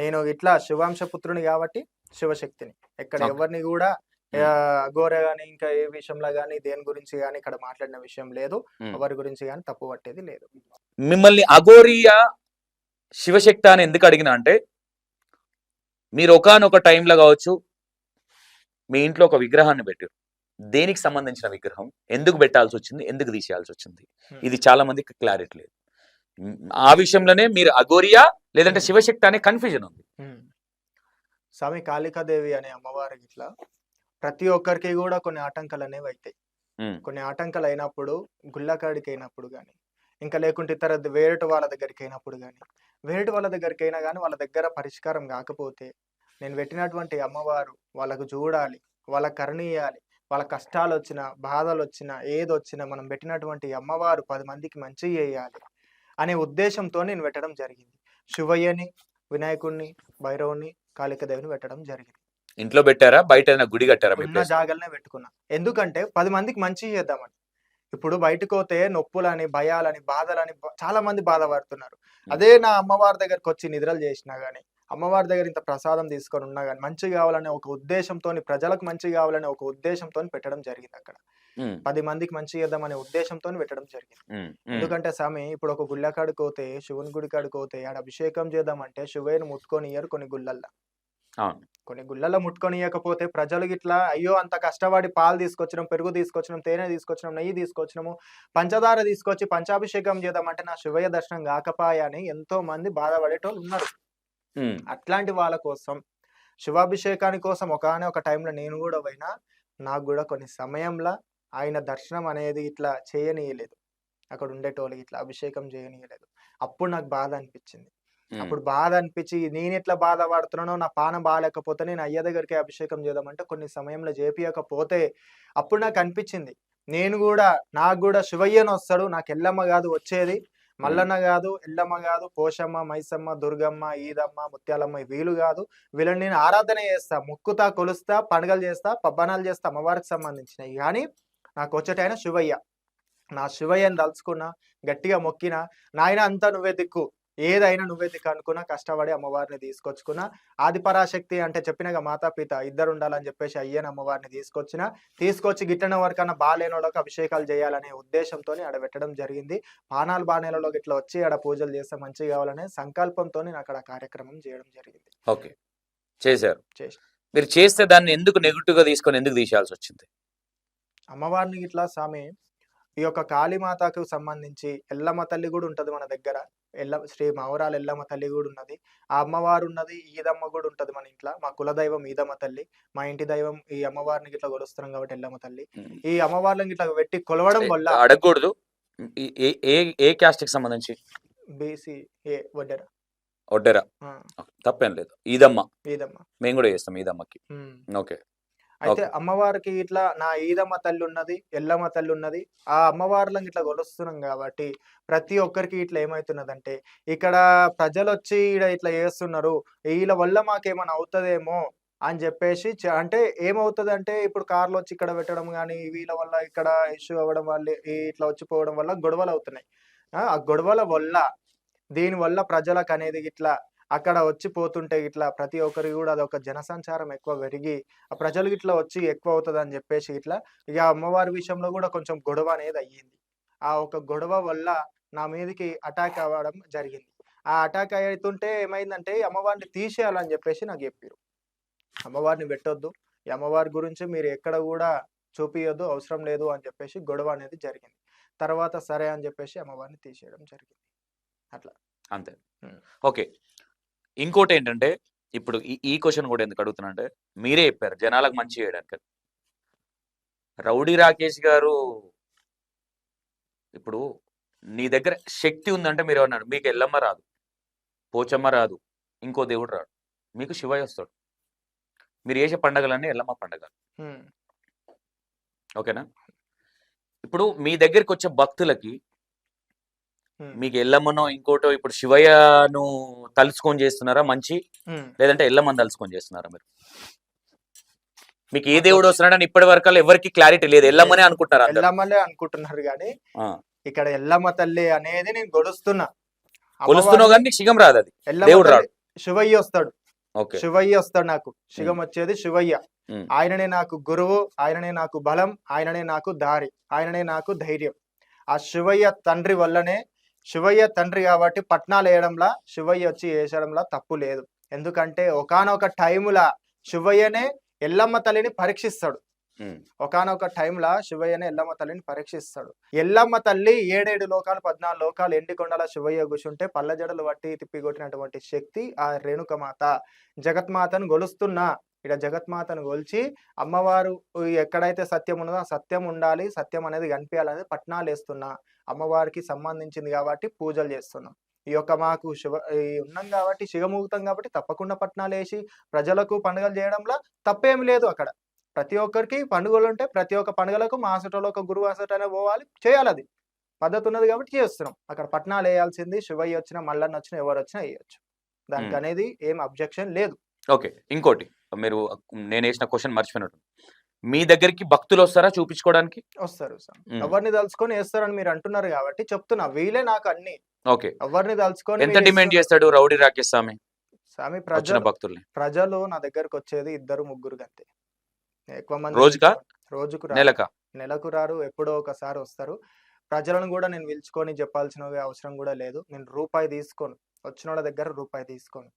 నేను ఇట్లా శివాంశపుత్రుని కాబట్టి శివశక్తిని. ఇక్కడ ఎవరిని కూడా అఘోర గాని ఇంకా ఏ విషయంలో గానీ దేని గురించి గానీ ఇక్కడ మాట్లాడిన విషయం లేదు. ఎవరి గురించి గానీ తప్పు పట్టేది లేదు. మిమ్మల్ని అఘోరియా శివశక్తి అని ఎందుకు అడిగినా అంటే, మీరు ఒకానొక టైంలో కావచ్చు మీ ఇంట్లో ఒక విగ్రహాన్ని పెట్టారు. దేనికి సంబంధించిన విగ్రహం, ఎందుకు పెట్టాల్సి వచ్చింది, ఎందుకు తీసేయాల్సి వచ్చింది, ఇది చాలా మందికి క్లారిటీ లేదు. ఆ విషయంలోనే మీరు అఘోరియా లేదంటే శివశక్తి అనే కన్ఫ్యూజన్ ఉంది. స్వామి కాళికాదేవి అనే అమ్మవారి ఇట్లా ప్రతి ఒక్కరికి కూడా కొన్ని ఆటంకాలు అనేవి అవుతాయి. కొన్ని ఆటంకాలు అయినప్పుడు గుళ్ళకాడికి అయినప్పుడు కానీ, ఇంకా లేకుంటే ఇతర వేరేటి వాళ్ళ దగ్గరికి అయినప్పుడు కానీ, వేరేటి వాళ్ళ దగ్గరికి అయినా కానీ వాళ్ళ దగ్గర పరిష్కారం కాకపోతే నేను పెట్టినటువంటి అమ్మవారు వాళ్ళకు చూడాలి, వాళ్ళకి కరుణియాలి. వాళ్ళ కష్టాలు వచ్చినా, బాధలు వచ్చినా, ఏదొచ్చినా మనం పెట్టినటువంటి అమ్మవారు 10 మందికి మంచి చేయాలి అనే ఉద్దేశంతో నేను పెట్టడం జరిగింది. శివయ్యని, వినాయకుడిని, భైరవుని, కాళికాదేవిని పెట్టడం జరిగింది. ఇంట్లో పెట్టారా, బయట గుడి కట్టారా? ఉన్న జాగాలనే పెట్టుకున్నా. ఎందుకంటే 10 మందికి మంచి చేద్దామని. ఇప్పుడు బయటకు పోతే నొప్పులని, భయాలని, బాధలని చాలా మంది బాధపడుతున్నారు. అదే నా అమ్మవారి దగ్గరకు వచ్చి నిద్రలు చేసినా గానీ, అమ్మవారి దగ్గర ఇంత ప్రసాదం తీసుకొని ఉన్నా కానీ మంచి కావాలనే ఒక ఉద్దేశంతో, ప్రజలకు మంచి కావాలనే ఒక ఉద్దేశంతో పెట్టడం జరిగింది. అక్కడ 10 మందికి మంచి చేద్దాం అనే ఉద్దేశంతో పెట్టడం జరిగింది. ఎందుకంటే స్వామి ఇప్పుడు ఒక గుళ్ళ కాడికి పోతే, శివుని గుడి కాడికి పోతే ఆడ అభిషేకం చేద్దామంటే శివయ్యను ముట్టుకొని ఇయ్యరు కొన్ని గుళ్ళల్లో. కొన్ని గుళ్ళల్లో ముట్టుకొని ఇవ్వకపోతే ప్రజలు ఇట్లా అయ్యో అంత కష్టపడి పాలు తీసుకొచ్చినాం, పెరుగు తీసుకొచ్చినాం, తేనె తీసుకొచ్చినాం, నెయ్యి తీసుకొచ్చినాము, పంచదార తీసుకొచ్చి పంచాభిషేకం చేద్దామంటే నా శివయ్య దర్శనం కాకపాయా అని ఎంతో మంది బాధపడేటోళ్ళు ఉన్నారు. అట్లాంటి వాళ్ళ కోసం శివాభిషేకాని కోసం ఒక టైంలో నేను కూడా పోయినా, నాకు కూడా కొన్ని సమయంలో ఆయన దర్శనం అనేది ఇట్లా చేయనీయలేదు. అక్కడ ఉండేటోళ్ళు ఇట్లా అభిషేకం చేయనీయలేదు. అప్పుడు నాకు బాధ అనిపించింది. అప్పుడు బాధ అనిపించి నేను ఎట్లా బాధపడుతున్నానో, నా పానం బాగాలేకపోతే నేను అయ్య దగ్గరికి అభిషేకం చేద్దామంటే కొన్ని సమయంలో చేపియకపోతే అప్పుడు నాకు అనిపించింది నాకు కూడా శివయ్యను వస్తాడు, నాకు ఎల్లమ్మ కాదు వచ్చేది, మల్లన్న కాదు, ఎల్లమ్మ కాదు, పోషమ్మ, మైసమ్మ, దుర్గమ్మ, ఈదమ్మ, ముత్యాలమ్మ వీలు కాదు, వీళ్ళని నేను ఆరాధన చేస్తా, ముక్కుతా, కొలుస్తా, పండుగలు చేస్తా, పబ్బనాలు చేస్తా అమ్మవారికి సంబంధించినవి. కానీ నాకు వచ్చేటైనా శివయ్య. నా శివయ్యని తలుచుకున్నా, గట్టిగా మొక్కినా, నాయన అంతా నువ్వే దిక్కు, ఏదైనా నువ్వే దిక్కు అనుకున్నా, కష్టపడి అమ్మవారిని తీసుకొచ్చుకున్నా. ఆదిపరాశక్తి అంటే చెప్పినగా మాతాపిత ఇద్దరు ఉండాలని చెప్పేసి అయ్యని అమ్మవారిని తీసుకొచ్చి గిట్టన వరకన్నా బాలేని వాళ్ళకి అభిషేకాలు చేయాలనే ఉద్దేశంతో ఆడ పెట్టడం జరిగింది. పానాలు బాణేలలో ఇట్లా వచ్చి ఆడ పూజలు చేస్తే మంచిగా కావాలనే సంకల్పంతో నేను అక్కడ కార్యక్రమం చేయడం జరిగింది. ఓకే, చేశారు. మీరు చేస్తే దాన్ని ఎందుకు నెగిటివ్ గా తీసుకొని ఎందుకు తీసేయాల్సి వచ్చింది? అమ్మవారిని ఇట్లా స్వామి ఈ యొక్క కాళీమాతకు సంబంధించి ఎల్లమ్మ తల్లి కూడా ఉంటది మన దగ్గర. శ్రీ మౌరాల ఎల్లమ్మ తల్లి కూడా ఉన్నది. ఆ అమ్మవారు ఉన్నది. ఈదమ్మ కూడా ఉంటది మన ఇంట్లో. మా కులదైవం ఈదమ్మ తల్లి. మా ఇంటి దైవం ఈ అమ్మవారిని గిట్లా కొలుస్తున్నాం కాబట్టి ఎల్లమ్మ తల్లి. ఈ అమ్మవార్లను గిట్లా పెట్టి కొలవడం వల్ల అడగకూడదు. ఏ క్యాస్ట్ కి సంబంధించి? బీసీ ఏ వడ్డెర. ఒడ్డెరా, ఆ, తప్పేం లేదు. ఈదమ్మ ఈదమ్మ. మేము కూడా చేస్తాం ఈదమ్మకి. ఉమ్. ఓకే. అయితే అమ్మవారికి ఇట్లా నా ఈదమ్మ తల్లి ఉన్నది, ఎల్లమ్మ తల్లి ఉన్నది. ఆ అమ్మవార్లను ఇట్లా కొలుస్తున్నాం కాబట్టి ప్రతి ఒక్కరికి ఇట్లా ఏమవుతున్నదంటే ఇక్కడ ప్రజలు వచ్చి ఈడ ఇట్లా చేస్తున్నారు, వీళ్ళ వల్ల మాకేమైనా అవుతుందేమో అని చెప్పేసి అంటే ఏమవుతుంది అంటే ఇప్పుడు కార్లు వచ్చి ఇక్కడ పెట్టడం కానీ వీళ్ళ వల్ల ఇక్కడ ఇష్యూ అవ్వడం వల్ల ఇట్లా వచ్చిపోవడం వల్ల గొడవలు అవుతున్నాయి. ఆ గొడవల వల్ల దీని వల్ల ప్రజలకు అనేది ఇట్లా అక్కడ వచ్చి పోతుంటే ఇట్లా ప్రతి ఒక్కరికి కూడా అదొక జనసంచారం ఎక్కువ పెరిగి ఆ ప్రజలు ఇట్లా వచ్చి ఎక్కువ అవుతుంది అని చెప్పేసి ఇట్లా ఇక అమ్మవారి విషయంలో కూడా కొంచెం గొడవ అనేది అయ్యింది. ఆ ఒక గొడవ వల్ల నా మీదకి అటాక్ అవ్వడం జరిగింది. ఆ అటాక్ అవుతుంటే ఏమైందంటే ఈ అమ్మవారిని తీసేయాలని చెప్పేసి నాకు చెప్పారు. అమ్మవారిని పెట్టొద్దు, ఈ అమ్మవారి గురించి మీరు ఎక్కడ కూడా చూపియొద్దు, అవసరం లేదు అని చెప్పేసి గొడవ అనేది జరిగింది. తర్వాత సరే అని చెప్పేసి అమ్మవారిని తీసేయడం జరిగింది. అట్లా అంతే. ఉమ్. ఓకే. ఇంకోటి ఏంటంటే ఇప్పుడు ఈ క్వశ్చన్ కూడా ఎందుకు అడుగుతున్నా అంటే మీరే చెప్పారు జనాలకు మంచి చేయడానికి. రౌడీ రాకేష్ గారు ఇప్పుడు నీ దగ్గర శక్తి ఉందంటే మీరు అన్నాడు మీకు ఎల్లమ్మ రాదు, పోచమ్మ రాదు, ఇంకో దేవుడు రాడు, మీకు శివయ్య వస్తాడు. మీరు చేసే పండగలన్నీ ఎల్లమ్మ పండగలు. ఉమ్. ఓకేనా? ఇప్పుడు మీ దగ్గరికి వచ్చే భక్తులకి ఉమ్. మీకు ఎల్లమ్మనో ఇంకోటో ఇప్పుడు శివయ్యను తలుచుకొని చేస్తున్నారా మంచి, ఉమ్. లేదంటే ఎల్లమ్మని తలుచుకొని చేస్తున్నారా? మీరు మీకు ఏ దేవుడు వస్తున్నాడని ఇప్పటి వరకు ఎవరికి క్లారిటీ లేదు, ఎల్లమ్మనే అనుకుంటున్నారు అందరూ. ఎల్లమ్మలే అనుకుంటున్నారు కానీ ఆ, ఇక్కడ ఎల్లమ్మ తల్లి అనేది నేను గొలుస్తున్నా. కొలుస్తున్నావు కానీ నీకు శిగం రాదు, అది ఎల్లమ్మ దేవుడు తల్లి రాడు. శివయ్య వస్తాడు. ఓకే. శివయ్య వస్తాడు. నాకు శివం వచ్చేది శివయ్య. ఉమ్. ఆయననే నాకు గురువు, ఆయననే నాకు బలం, ఆయననే నాకు దారి, ఆయననే నాకు ధైర్యం. ఆ శివయ్య తండ్రి వల్లనే, శివయ్య తండ్రి కాబట్టి పట్నాలు వేయడంలా శివయ్య వచ్చి వేసడంలా తప్పు లేదు. ఎందుకంటే ఒకానొక టైములా శివయ్యనే ఎల్లమ్మ తల్లిని పరీక్షిస్తాడు. ఉమ్. ఒకానొక టైంలా శివయ్యనే ఎల్లమ్మ తల్లిని పరీక్షిస్తాడు. ఎల్లమ్మ తల్లి 7 లోకాలు 14 లోకాలు ఎండికొండల శివయ్య కూర్చుంటే పళ్ళ జడలు వట్టి తిప్పికొట్టినటువంటి శక్తి ఆ రేణుకమాత. జగత్మాతను గొలుస్తున్నా. ఇక్కడ జగత్మాతను గొలిచి అమ్మవారు ఎక్కడైతే సత్యం ఉన్నదో ఆ సత్యం ఉండాలి, సత్యం అనేది కనిపించాలనేది పట్నాలు వేస్తున్నా. అమ్మవారికి సంబంధించింది కాబట్టి పూజలు చేస్తున్నాం. ఈ యొక్క మాకు ఉన్నాం కాబట్టి శివముహూర్తం కాబట్టి తప్పకుండా పట్నాలు వేసి ప్రజలకు పండుగలు చేయడంలో తప్పేమి లేదు. అక్కడ ప్రతి ఒక్కరికి పండుగలు ఉంటే ప్రతి ఒక్క పండుగలకు మా హాస్పిటల్లో ఒక గురువు హాస్పిటల్ పోవాలి, చేయాలి. అది పద్ధతి ఉన్నది కాబట్టి చేస్తున్నాం. అక్కడ పట్నాలు వేయాల్సింది శివయ్య వచ్చినా మల్లన్న వచ్చినా ఎవరు వచ్చినా వేయచ్చు. దానికి అనేది ఏం అబ్జెక్షన్ లేదు. ఓకే. ఇంకోటి మీరు నేను వేసిన క్వశ్చన్ మర్చిపోయినట్టు, మీ దగ్గరికి భక్తులు వస్తారా చూపించుకోవడానికి? వస్తారు సార్. ఎవరిని తలుచుకొని వేస్తారని మీరు అంటున్నారు కాబట్టి చెప్తున్నా. వీలే నాకు అన్ని. ఓకే. ఎవరిని తలుచుకొని ఎంత డిమాండ్ చేస్తాడు రౌడీ రాకేష్ స్వామి స్వామి? వచ్చిన భక్తుల్ని ప్రజలు నా దగ్గరకు వచ్చేది 2-3 గంతే. ఎక్కువ మంది రోజుకా? రోజుకు నెలకా? నెలకు రారు, ఎప్పుడో ఒకసారి వస్తారు. ప్రజలను కూడా నేను పిలుచుకొని చెప్పాల్సిన అవసరం కూడా లేదు. నేను రూపాయి తీసుకోను. వచ్చిన వాళ్ళ దగ్గర రూపాయి తీసుకోను.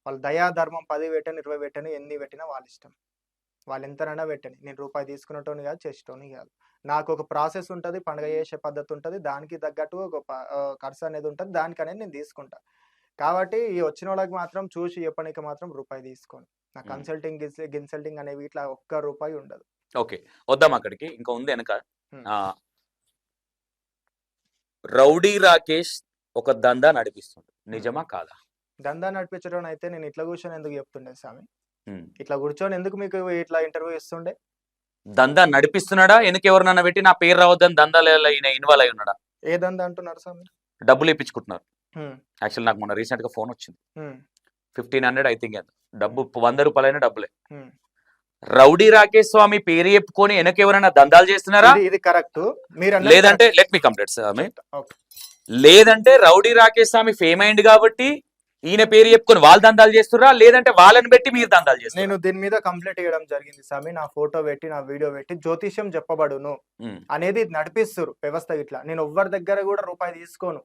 వాళ్ళు దయా ధర్మం 10 పెట్టని 20 పెట్టని ఎన్ని పెట్టినా వాళ్ళ ఇష్టం. వాళ్ళు ఎంతనైనా పెట్టని. నేను రూపాయి తీసుకునేటోని కాదు, చేసేటోని కాదు. నాకు ఒక ప్రాసెస్ ఉంటుంది, పండుగ చేసే పద్ధతి ఉంటుంది, దానికి తగ్గట్టు ఒక ఖర్చు అనేది ఉంటుంది, దానికి అనేది నేను తీసుకుంటా. కాబట్టి ఈ వచ్చిన వాళ్ళకి మాత్రం చూసి చెప్పడానికి మాత్రం రూపాయి తీసుకోను. నా కన్సల్టింగ్ గిన్సల్టింగ్ అనేవి ఇట్లా ₹1 ఉండదు. ఓకే. వద్దాం అక్కడికి. ఇంకా ఉంది వెనక. రౌడీ రాకేష్ ఒక దందా నడిపిస్తుంది, నిజమా కాదా? దందా నడిపించడం అయితే నేను ఇట్లా కూర్చొని ఎందుకు చెప్తుండే స్వామి? ఇట్లా కూర్చొని ఎందుకు మీకు ఇట్లా ఇంటర్వ్యూ ఇస్తుండే? దందా నడిపిస్తున్నాడా? ఎందుకు ఎవరినన్నా పెట్టి నా పేరు రావద్దని దందాలు ఇన్వాల్వ్ అయి ఉన్నాడా? ఏ దందా అంటున్నారు స్వామి? డబ్బులు ఇప్పించుకుంటున్నారు. యాక్చువల్ నాకు మొన్న రీసెంట్ గా ఫోన్ వచ్చింది. 1500 ఐ థింక్. డబ్బు ₹100 డబ్బులే. రౌడీ రాకేష్ స్వామి పేరు చెప్పుకొని వెనక ఎవరైనా దందాలు చేస్తున్నారా? ఇది కరెక్ట్. లేదంటే లెట్ మీ కంప్లీట్ స్వామి. లేదంటే రౌడీ రాకేష్ స్వామి ఫేమ్ అయింది కాబట్టి ఈయన పేరు చెప్పుకొని వాళ్ళు దందాలు చేస్తున్నారా? లేదంటే వాళ్ళని పెట్టి మీరు దందాలు చేస్తారు? నేను దీని మీద కంప్లైంట్ ఇవ్వడం జరిగింది స్వామి. నా ఫోటో పెట్టి నా వీడియో పెట్టి జ్యోతిష్యం చెప్పబడును అనేది నడిపిస్తారు వ్యవస్థ. ఇట్లా నేను ఎవ్వరి దగ్గర కూడా రూపాయి తీసుకోను.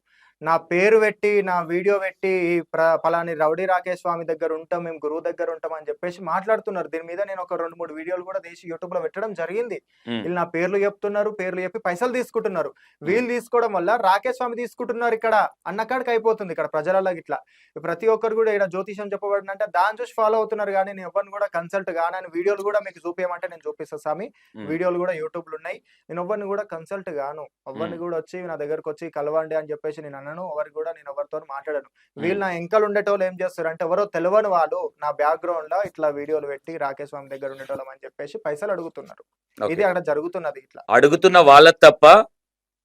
నా పేరు పెట్టి నా వీడియో పెట్టి ఈ పలాని రౌడీ రాకేష్ స్వామి దగ్గర ఉంటాం, మేము గురువు దగ్గర ఉంటాం అని చెప్పేసి మాట్లాడుతున్నారు. దీని మీద నేను ఒక 2-3 వీడియోలు కూడా తీసి యూట్యూబ్ లో పెట్టడం జరిగింది. వీళ్ళు నా పేర్లు చెప్తున్నారు, పేర్లు చెప్పి పైసలు తీసుకుంటున్నారు. వీళ్ళు తీసుకోవడం వల్ల రాకేష్ స్వామి తీసుకుంటున్నారు ఇక్కడ అన్నకాడికి అయిపోతుంది. ఇక్కడ ప్రజలలో ఇట్లా ప్రతి ఒక్కరు కూడా ఇక్కడ జ్యోతిషం చెప్పబడినంటే దాన్ని చూసి ఫాలో అవుతున్నారు. కానీ నేను ఎవరిని కూడా కన్సల్ట్ గానని వీడియోలు కూడా మీకు చూపించమంటే నేను చూపిస్తాను స్వామి. వీడియోలు కూడా యూట్యూబ్ లో ఉన్నాయి. నేను ఎవరిని కూడా కన్సల్ట్ గాను, ఎవరిని కూడా వచ్చి నా దగ్గరకు వచ్చి కలవండి అని చెప్పేసి నేను అన్నాను. ఎవరికి కూడా నేను ఎవరితో మాట్లాడాను. వీళ్ళు నా ఎంకలు ఉండేటోళ్ళు ఏం చేస్తారు అంటే ఎవరో తెలియని వాళ్ళు నా బ్యాక్గ్రౌండ్ లో ఇట్లా వీడియోలు పెట్టి రాకేష్ స్వామి దగ్గర ఉండేటోళ్ళం అని చెప్పేసి పైసలు అడుగుతున్నారు. ఇది అక్కడ జరుగుతున్నది. ఇట్లా అడుగుతున్న వాళ్ళ తప్ప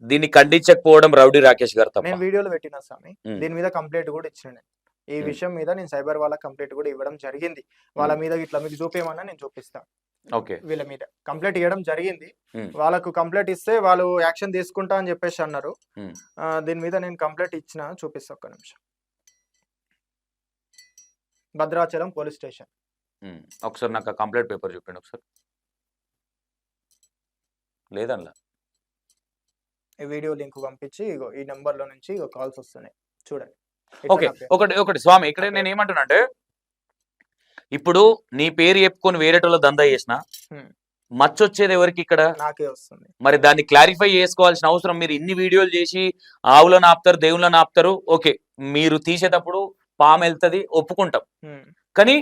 దీన్ని ఖండించకపోవడం రౌడీ రాకేష్ గారు తప్ప. నేను వీడియోలు పెట్టిన స్వామి, దీని మీద కంప్లైంట్ కూడా ఇచ్చిన. ఈ విషయం మీద నేను సైబర్ వాళ్ళ కంప్లైంట్ కూడా ఇవ్వడం జరిగింది. వాళ్ళ మీద ఇట్లా మీకు చూపేయమన్నా నేను చూపిస్తాను. వీళ్ళ మీద కంప్లైంట్ ఇవ్వడం జరిగింది. వాళ్ళకు కంప్లైంట్ ఇస్తే వాళ్ళు యాక్షన్ తీసుకుంటా అని చెప్పేసి అన్నారు. దీని మీద నేను కంప్లైంట్ ఇచ్చిన, చూపిస్తా ఒక్క నిమిషం. Bhadrachalam police station. ఒకసారి నాకు కంప్లైంట్ పేపర్ చూపండి ఒకసారి. లేదన్నా ఈ వీడియో లింక్ పంపించి ఇగో ఈ నెంబర్ లో నుంచి కాల్స్ వస్తున్నాయి చూడండి. ఓకే, ఒకటి స్వామి ఇక్కడ నేను ఏమంటున్నా అంటే ఇప్పుడు నీ పేరు చెప్పుకొని వేరేటోళ్ళ దందా చేసిన మచ్చొచ్చేది ఎవరికి ఇక్కడ? నాకే వస్తుంది. మరి దాన్ని క్లారిఫై చేసుకోవాల్సిన అవసరం, మీరు ఇన్ని వీడియోలు చేసి ఆవులను ఆపుతారు, దేవుళ్ళని ఆపుతారు, ఓకే మీరు తీసేటప్పుడు పాము వెళ్తుంది ఒప్పుకుంటాం. కానీ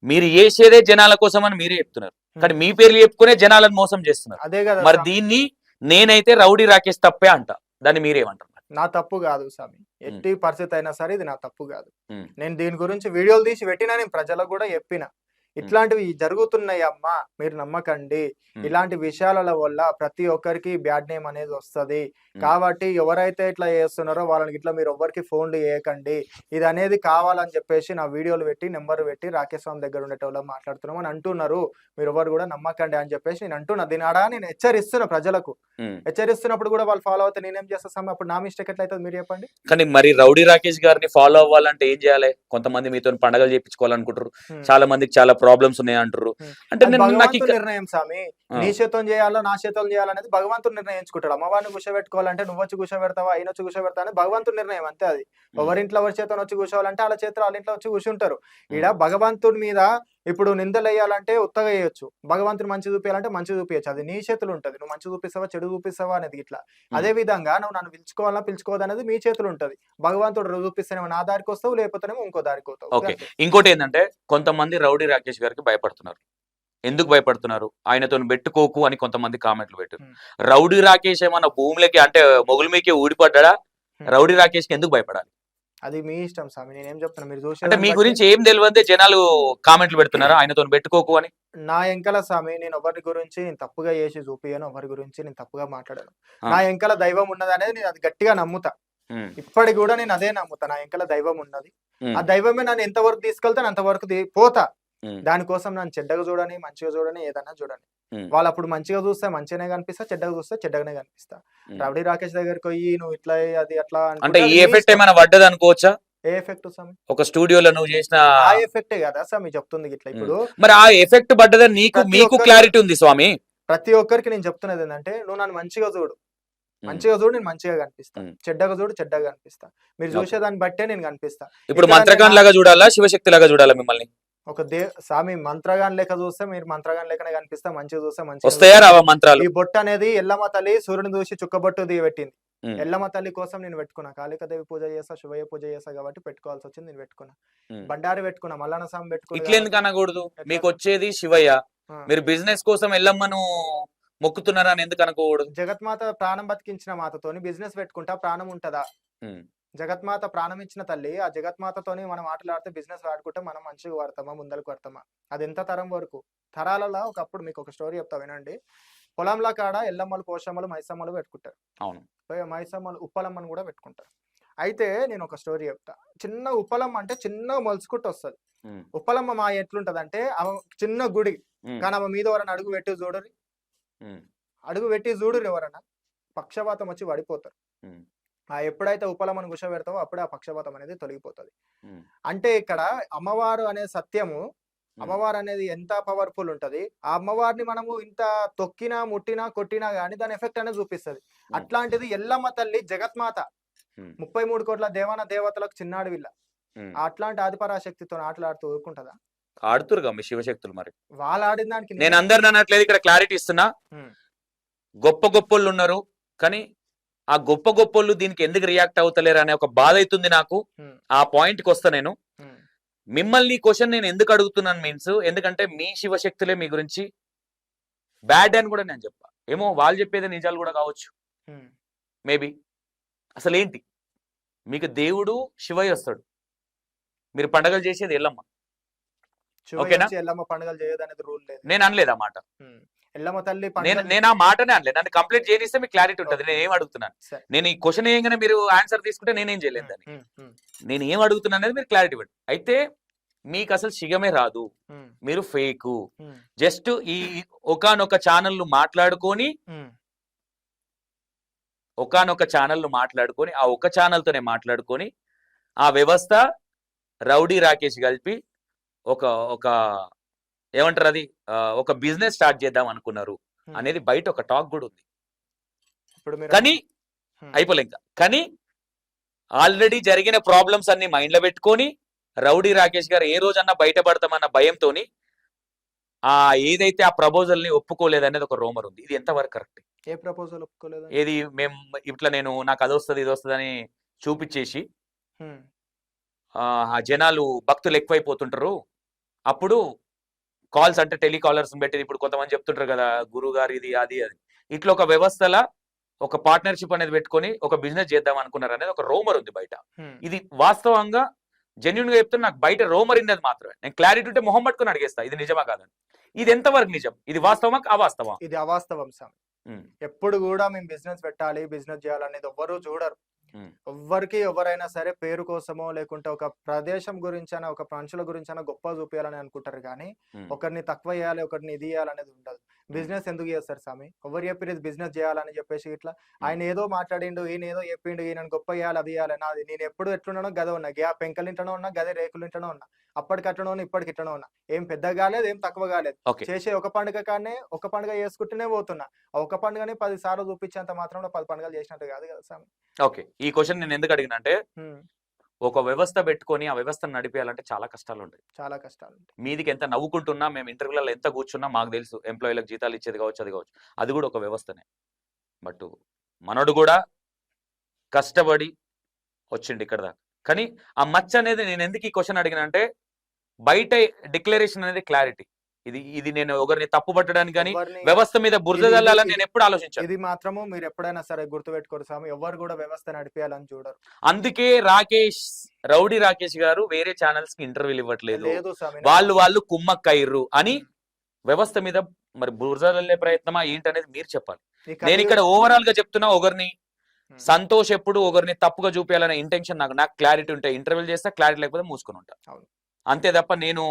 మీరు చేసేదే జనాల కోసం అని మీరే చెప్తున్నారు. కానీ మీ పేర్లు చెప్పుకునే జనాలను మోసం చేస్తున్నారు. అదే కదా. మరి దీన్ని నేనైతే రౌడీ రాకేష్ తప్పే అంట, దాన్ని మీరేమంటారు? నా తప్పు కాదు స్వామి, ఎట్టి పరిస్థితి అయినా సరే ఇది నా తప్పు కాదు. నేను దీని గురించి వీడియోలు తీసి పెట్టినా, నేను ప్రజలకు కూడా చెప్పిన ఇట్లాంటివి జరుగుతున్నాయి అమ్మా, మీరు నమ్మకండి. ఇలాంటి విషయాల వల్ల ప్రతి ఒక్కరికి బ్యాడ్ నేమ్ అనేది వస్తుంది. కాబట్టి ఎవరైతే ఇట్లా చేస్తున్నారో వాళ్ళకి ఇట్లా మీరు ఎవరికి ఫోన్లు చేయకండి. ఇది అనేది కావాలని చెప్పేసి నా వీడియోలు పెట్టి నెంబర్ పెట్టి రాకేష్ స్వామి దగ్గర ఉండేటోళ్ళు మాట్లాడుతున్నాం అని అంటున్నారు. మీరు ఎవరు కూడా నమ్మకండి అని చెప్పేసి నేను అంటున్నా. దీనాడా నేను హెచ్చరిస్తున్నా ప్రజలకు. హెచ్చరిస్తున్నప్పుడు కూడా వాళ్ళు ఫాలో అవుతే నేనేం చేస్తా స్వామి? అప్పుడు నా మిస్టేక్ ఎట్లయితుంది మీరు చెప్పండి. కానీ మరి రౌడీ రాకేష్ గారిని ఫాలో అవ్వాలంటే ఏం చేయాలి? కొంతమంది మీతో పండగలు చేయించుకోవాలనుకుంటారు, చాలా మందికి చాలా ప్రాబ్లమ్స్ ఉన్నాయి అంటారు. అంటే నిర్ణయం స్వామి, నీ చేతం చేయాలో నా చేతం చేయాలనేది భగవంతుడు నిర్ణయించుకుంటాడు. అమ్మవారిని కూర్చోబెట్టుకోవాలంటే నువ్వు వచ్చి కూర్చోబెడతావా, ఆయన వచ్చి కూర్చోబెడతా అని భగవంతుడి నిర్ణయం అంతే. అది ఎవరింట్లో ఎవరి చేతం వచ్చి కూర్చోవాలంటే వాళ్ళ చేతిలో వాళ్ళ ఇంట్లో వచ్చి కూర్చుంటారు. ఈడ భగవంతుడి మీద ఇప్పుడు నిందలు వేయాలంటే ఉత్తగా వేయొచ్చు, భగవంతుని మంచి చూపించాలంటే మంచి చూపించచ్చు. అది నీ చేతులు ఉంటది. నువ్వు మంచి చూపిస్తావా చెడు చూపిస్తావా అనేది ఇట్లా. అదే విధంగా నువ్వు నన్ను పిలుచుకోవాలా పిలుచుకోవద్దు అనేది మీ చేతులు ఉంటది. భగవంతుడు చూపిస్తేనేమో నా దారికి వస్తావు, లేకపోతేనేమో ఇంకో దారికి వస్తావు. ఓకే, ఇంకోటి ఏంటంటే కొంతమంది రౌడీ రాకేష్ గారికి భయపడుతున్నారు. ఎందుకు భయపడుతున్నారు? ఆయనతో పెట్టుకోకు అని కొంతమంది కామెంట్లు పెట్టారు. రౌడీ రాకేష్ ఏమన్నా భూములకి అంటే మొగుల మీకే ఊడిపడ్డా? రౌడీ రాకేష్ కి ఎందుకు భయపడాలి? అది మీ ఇష్టం స్వామి, నేనేం చెప్తున్నా మీరు చూసి. అంటే మీ గురించి ఏం తెలియదే జనాలు కామెంట్లు పెడుతున్నారా ఆయనతో పెట్టుకోకు అని? నా ఎంకల స్వామి, నేను ఎవరి గురించి నేను తప్పుగా చేసి చూపియను, ఎవరి గురించి నేను తప్పుగా మాట్లాడాను. నా ఎంకల దైవం ఉన్నది అనేది నేను అది గట్టిగా నమ్ముతా. ఇప్పటికి కూడా నేను అదే నమ్ముతా. నా ఎంకల దైవం ఉన్నది, ఆ దైవమే నన్ను ఎంతవరకు తీసుకెళ్తాను అంతవరకు పోతా. దానికోసం నన్ను చెడ్డగా చూడని, మంచిగా చూడని, ఏదన్నా చూడని. వాళ్ళు అప్పుడు మంచిగా చూస్తే మంచిగానే కనిపిస్తా, చెడ్డగా చూస్తే చెడ్డగానే కనిపిస్తా. రౌడీ రాకేష్ దగ్గరికి పోయి నువ్వు ఇట్లా అది అట్లా అంటే ఈ ఎఫెక్ట్ ఏమైనా పడ్డది అనుకోవచ్చా? ఏ ఎఫెక్ట్ స్వామి? ఒక స్టూడియోలో నువ్వు చేసిన ఆ ఎఫెక్టే కదా స్వామి చెప్తుంది ఇట్లా. ఇప్పుడు మరి ఆ ఎఫెక్ట్ పడ్డదని మీకు క్లారిటీ ఉంది స్వామి? ప్రతి ఒక్కరికి నేను చెప్తున్నది ఏంటంటే, నువ్వు నన్ను మంచిగా చూడు, మంచిగా చూడు, నేను మంచిగా కనిపిస్తా. చెడ్డగా చూడు, చెడ్డగా కనిపిస్తా. మీరు చూసేదాన్ని బట్టే నేను కనిపిస్తా. ఇప్పుడు మంత్రగాన్ లాగా చూడాలా, శివశక్తి లాగా చూడాలా మిమ్మల్ని? ఒక స్వామి మంత్రగాన్ లెక్క చూస్తే మీరు మంత్రగాన్ లెక్కనే కనిపిస్తా, మంచిగా చూస్తే మంచిగా వస్తాయా రావా మంత్రాలు? ఈ బొట్టు అనేది ఎల్లమ్మ తల్లి సూర్యుని చూసి చుక్కబొట్టు పెట్టింది. ఎల్లమ్మ తల్లి కోసం నేను పెట్టుకున్నా. కాళికాదేవి పూజ చేస్తా, శివయ్య పూజ చేస్తా కాబట్టి పెట్టుకోవాల్సి వచ్చింది. నేను పెట్టుకున్నా. బండారి పెట్టుకున్నా, మల్లన్న స్వామి పెట్టుకున్నా. ఇట్లా ఎందుకు అనకూడదు? మీకు వచ్చేది శివయ్య, మీరు బిజినెస్ కోసం ఎల్లమ్మను మొక్కుతున్నారా అని ఎందుకు అనుకోకూడదు? జగత్మాత ప్రాణం బతికించిన మాతతోని బిజినెస్ పెట్టుకుంటా ప్రాణం ఉంటదా? జగత్మాత ప్రాణం ఇచ్చిన తల్లి, ఆ జగత్మాతతోని మనం మాట్లాడితే బిజినెస్ వాడుకుంటే మనం మంచిగా వాడతామా, ముందరకు పడతామా? అది ఎంత తరం వరకు తరాలలో. ఒకప్పుడు మీకు ఒక స్టోరీ చెప్తా వినండి. పొలంలో కాడ ఎల్లమ్మలు, పోషమ్మలు, మైసమ్మలు పెట్టుకుంటారు. అవును, మైసమ్మలు ఉప్పలమ్మను కూడా పెట్టుకుంటారు. అయితే నేను ఒక స్టోరీ చెప్తా. చిన్న ఉప్పలమ్మ అంటే చిన్న మొలుసుకుంటూ వస్తుంది. ఉప్పలమ్మ మా ఎట్లుంటది అంటే చిన్న గుడి, కానీ ఆమె మీద ఎవరైనా అడుగు పెట్టి చూడరు, అడుగు పెట్టి చూడరు ఎవరన్నా పక్షపాతం వచ్చి పడిపోతారు. ఎప్పుడైతే ఉపలమ్మను కూర్చోబెడతావో అప్పుడే ఆ పక్షపాతం అనేది తొలగిపోతుంది. అంటే ఇక్కడ అమ్మవారు అనే సత్యము, అమ్మవారు అనేది ఎంత పవర్ఫుల్ ఉంటది. ఆ అమ్మవారిని మనము ఇంత తొక్కినా, ముట్టినా, కొట్టినా గానీ దాని ఎఫెక్ట్ అనేది చూపిస్తుంది. అట్లాంటిది ఎల్లమ్మ తల్లి జగత్మాత ఉమ్, 33 కోట్ల దేవాన దేవతలకు చిన్నాడు వీళ్ళ ఉమ్. అట్లాంటి ఆదిపరాశక్తితో ఆటలాడుతూ ఊరుకుంటదా? ఆడుతురుగా మీ శివశక్తులు మరి. వాళ్ళు ఆడిన దానికి నేను అందరిని అనట్లేదు, ఇక్కడ క్లారిటీ ఇస్తున్నా. ఉమ్, గొప్ప గొప్పోళ్ళు ఉన్నారు, కానీ ఆ గొప్ప గొప్పోళ్ళు దీనికి ఎందుకు రియాక్ట్ అవుతలేరు అనే ఒక బాధ అవుతుంది నాకు. ఉమ్, ఆ పాయింట్కి వస్తా నేను. ఉమ్, మిమ్మల్ని క్వశ్చన్ నేను ఎందుకు అడుగుతున్నాను మీన్స్, ఎందుకంటే మీ శివశక్తులే మీ గురించి బ్యాడ్ అని కూడా నేను చెప్పా. ఏమో వాళ్ళు చెప్పేది నిజాలు కూడా కావచ్చు, ఉమ్, మేబీ. అసలు ఏంటి, మీకు దేవుడు శివయ్య వస్తాడు, మీరు పండగలు చేసేది ఎల్లమ్మ. శివయ్య ఓకేనా? వచ్చి ఎల్లమ్మ పండుగలు చేయదు అనేది రూల్ లేదు. నేను అనలేదు ఆ మాట, ఉమ్, ఎల్లమ్మ తల్లి నేను పండుగలు నేను ఆ మాటనే అనలేదు. నన్ను కంప్లీట్ చేయనిస్తే మీకు క్లారిటీ ఉంటుంది. నేను ఏం అడుగుతున్నాను, సరే. నేను ఈ క్వశ్చన్ ఏంగానే మీరు ఆన్సర్ తీసుకుంటే నేనేం చేయలేదు దాన్ని. ఉమ్, ఉమ్, నేను ఏం అడుగుతున్నా అనేది మీరు క్లారిటీ ఇవ్వండి. అయితే మీకు అసలు శిగమే రాదు, ఉమ్, మీరు ఫేకు. ఉమ్, జస్ట్ ఈ ఒకానొక ఛానల్ మాట్లాడుకొని ఉమ్, ఆ ఒక ఛానల్తోనే మాట్లాడుకొని ఆ వ్యవస్థ రౌడీ రాకేష్ కలిపి ఒక ఒక ఏమంటారు అది, ఒక బిజినెస్ స్టార్ట్ చేద్దాం అనుకున్నారు ఉమ్. అనేది బయట ఒక టాక్ కూడా ఉంది. ఇప్పుడు మీరు కానీ ఉమ్, అయిపోలే ఇంకా. కానీ ఆల్రెడీ జరిగిన ప్రాబ్లమ్స్ అన్ని మైండ్ లో పెట్టుకొని రౌడీ రాకేష్ గారు ఏ రోజన్నా బయటపడతామన్న భయంతోని ఆ ఏదైతే ఆ ప్రపోజల్ ని ఒప్పుకోలేదనేది ఒక రోమర్ ఉంది. ఇది ఎంతవరకు కరెక్ట్? ఏ ప్రపోజల్ ఒప్పుకోలేదు? ఏది మేము ఇట్లా నాకు అది వస్తుంది ఇది వస్తుంది అని చూపించేసి ఆ జనాలు భక్తులు ఎక్కువైపోతుంటారు, అప్పుడు కాల్స్ అంటే టెలికాలర్స్ పెట్టి ఇప్పుడు కొంతమంది చెప్తుంటారు కదా గురువు గారు ఇది అది అది, ఇట్లా ఒక వ్యవస్థల ఒక పార్ట్నర్షిప్ అనేది పెట్టుకొని ఒక బిజినెస్ చేద్దాం అనుకున్నారు అనేది ఒక రోమర్ ఉంది బయట. ఇది వాస్తవంగా జెన్యున్ గా చెప్తున్నా, నాకు బయట రోమర్ ఇన్నది మాత్రమే. నేను క్లారిటీ ఉంటే మొహం పట్టుకుని అడిగేస్తా ఇది నిజమా కాదని. ఇది ఎంతవరకు నిజం, ఇది వాస్తవమా అవాస్తవా? ఇది అవాస్తవం సార్. ఎప్పుడు కూడా మేము బిజినెస్ పెట్టాలి, బిజినెస్ చేయాలనేది ఎవ్వరూ చూడరు. ఎవ్వరికి ఎవరైనా సరే పేరు కోసమో లేకుంటే ఒక ప్రదేశం గురించైనా ఒక మనుషుల గురించైనా గొప్ప చూపించాలని అనుకుంటారు, కానీ ఒకరిని తక్కువ చేయాలి ఒకరిని ఇది చేయాలనేది ఉండదు. బిజినెస్ ఎందుకు చేస్తారు స్వామి? ఎవరు చెప్పి బిజినెస్ చేయాలని చెప్పేసి ఇట్లా ఆయన ఏదో మాట్లాడిండు, ఈయన ఏదో చెప్పిండు, ఈయన గొప్ప చేయాలి అది చేయాలి. నాది నేను ఎప్పుడు ఎట్లున్నానో గదే ఉన్నా, గ్యా పెంకలు ఇంటనో ఉన్నా, గదే రేకులు ఇంటనో ఉన్నా, అప్పటికి అట్టనో ఉన్నా, ఇప్పటికి ఇట్టనో ఉన్నా. ఏం పెద్ద కాలేదు, ఏం తక్కువ కాలేదు. చేసే ఒక పండుగ కానీ ఒక పండుగ చేసుకుంటూనే పోతున్నా. ఆ ఒక పండుగని 10 సార్లు చూపించేంత మాత్రం 10 పండుగలు చేసినట్టు కాదు కదా స్వామి. ఓకే, ఈ క్వశ్చన్ నేను ఎందుకు అడిగిన అంటే, ఒక వ్యవస్థ పెట్టుకొని ఆ వ్యవస్థను నడిపేయాలంటే చాలా కష్టాలు ఉంటాయి. చాలా కష్టాలు ఉంటాయి. మీదికి ఎంత నవ్వుకుంటున్నా, మేము ఇంటర్వ్యూలలో ఎంత కూర్చున్నా మాకు తెలుసు, ఎంప్లాయీలకు జీతాలు ఇచ్చేది కావచ్చు, అది కావచ్చు, అది కూడా ఒక వ్యవస్థనే. బట్ మనోడు కూడా కష్టపడి వచ్చిండు ఇక్కడ దాకా. కానీ ఆ మచ్చ అనేది నేను ఎందుకు ఈ క్వశ్చన్ అడిగిన అంటే, బయట డిక్లరేషన్ అనేది క్లారిటీ. ఇది నేను ఒకరిని తప్పు పట్టడానికి కానీ వ్యవస్థ మీద బురద జల్లాలని నేను ఎప్పుడు ఆలోచించాను. ఇది మాత్రము మీరు ఎప్పుడైనా సరే గుర్తుపెట్టుకోరు స్వామి, ఎవరు కూడా వ్యవస్థ నడిపేయాలని చూడరు. అందుకే రౌడీ రాకేష్ గారు వేరే ఛానల్స్ కి ఇంటర్వ్యూలు ఇవ్వట్లేదు, లేదు స్వామి, వాళ్ళు కుమ్మక్కయ్యరు అని వ్యవస్థ మీద మరి బురద జల్లే ప్రయత్నమా ఏంటనేది మీరు చెప్పాలి. నేను ఇక్కడ ఓవరాల్ గా చెప్తున్నా, ఒకరిని సంతోష్ ఎప్పుడు ఒకరిని తప్పుగా చూపించాలనే ఇంటెన్షన్ నాకు క్లారిటీ ఉంటే ఇంటర్వ్యూ చేస్తా, క్లారిటీ లేకపోతే మూసుకొని ఉంటా. అంతే తప్ప నేను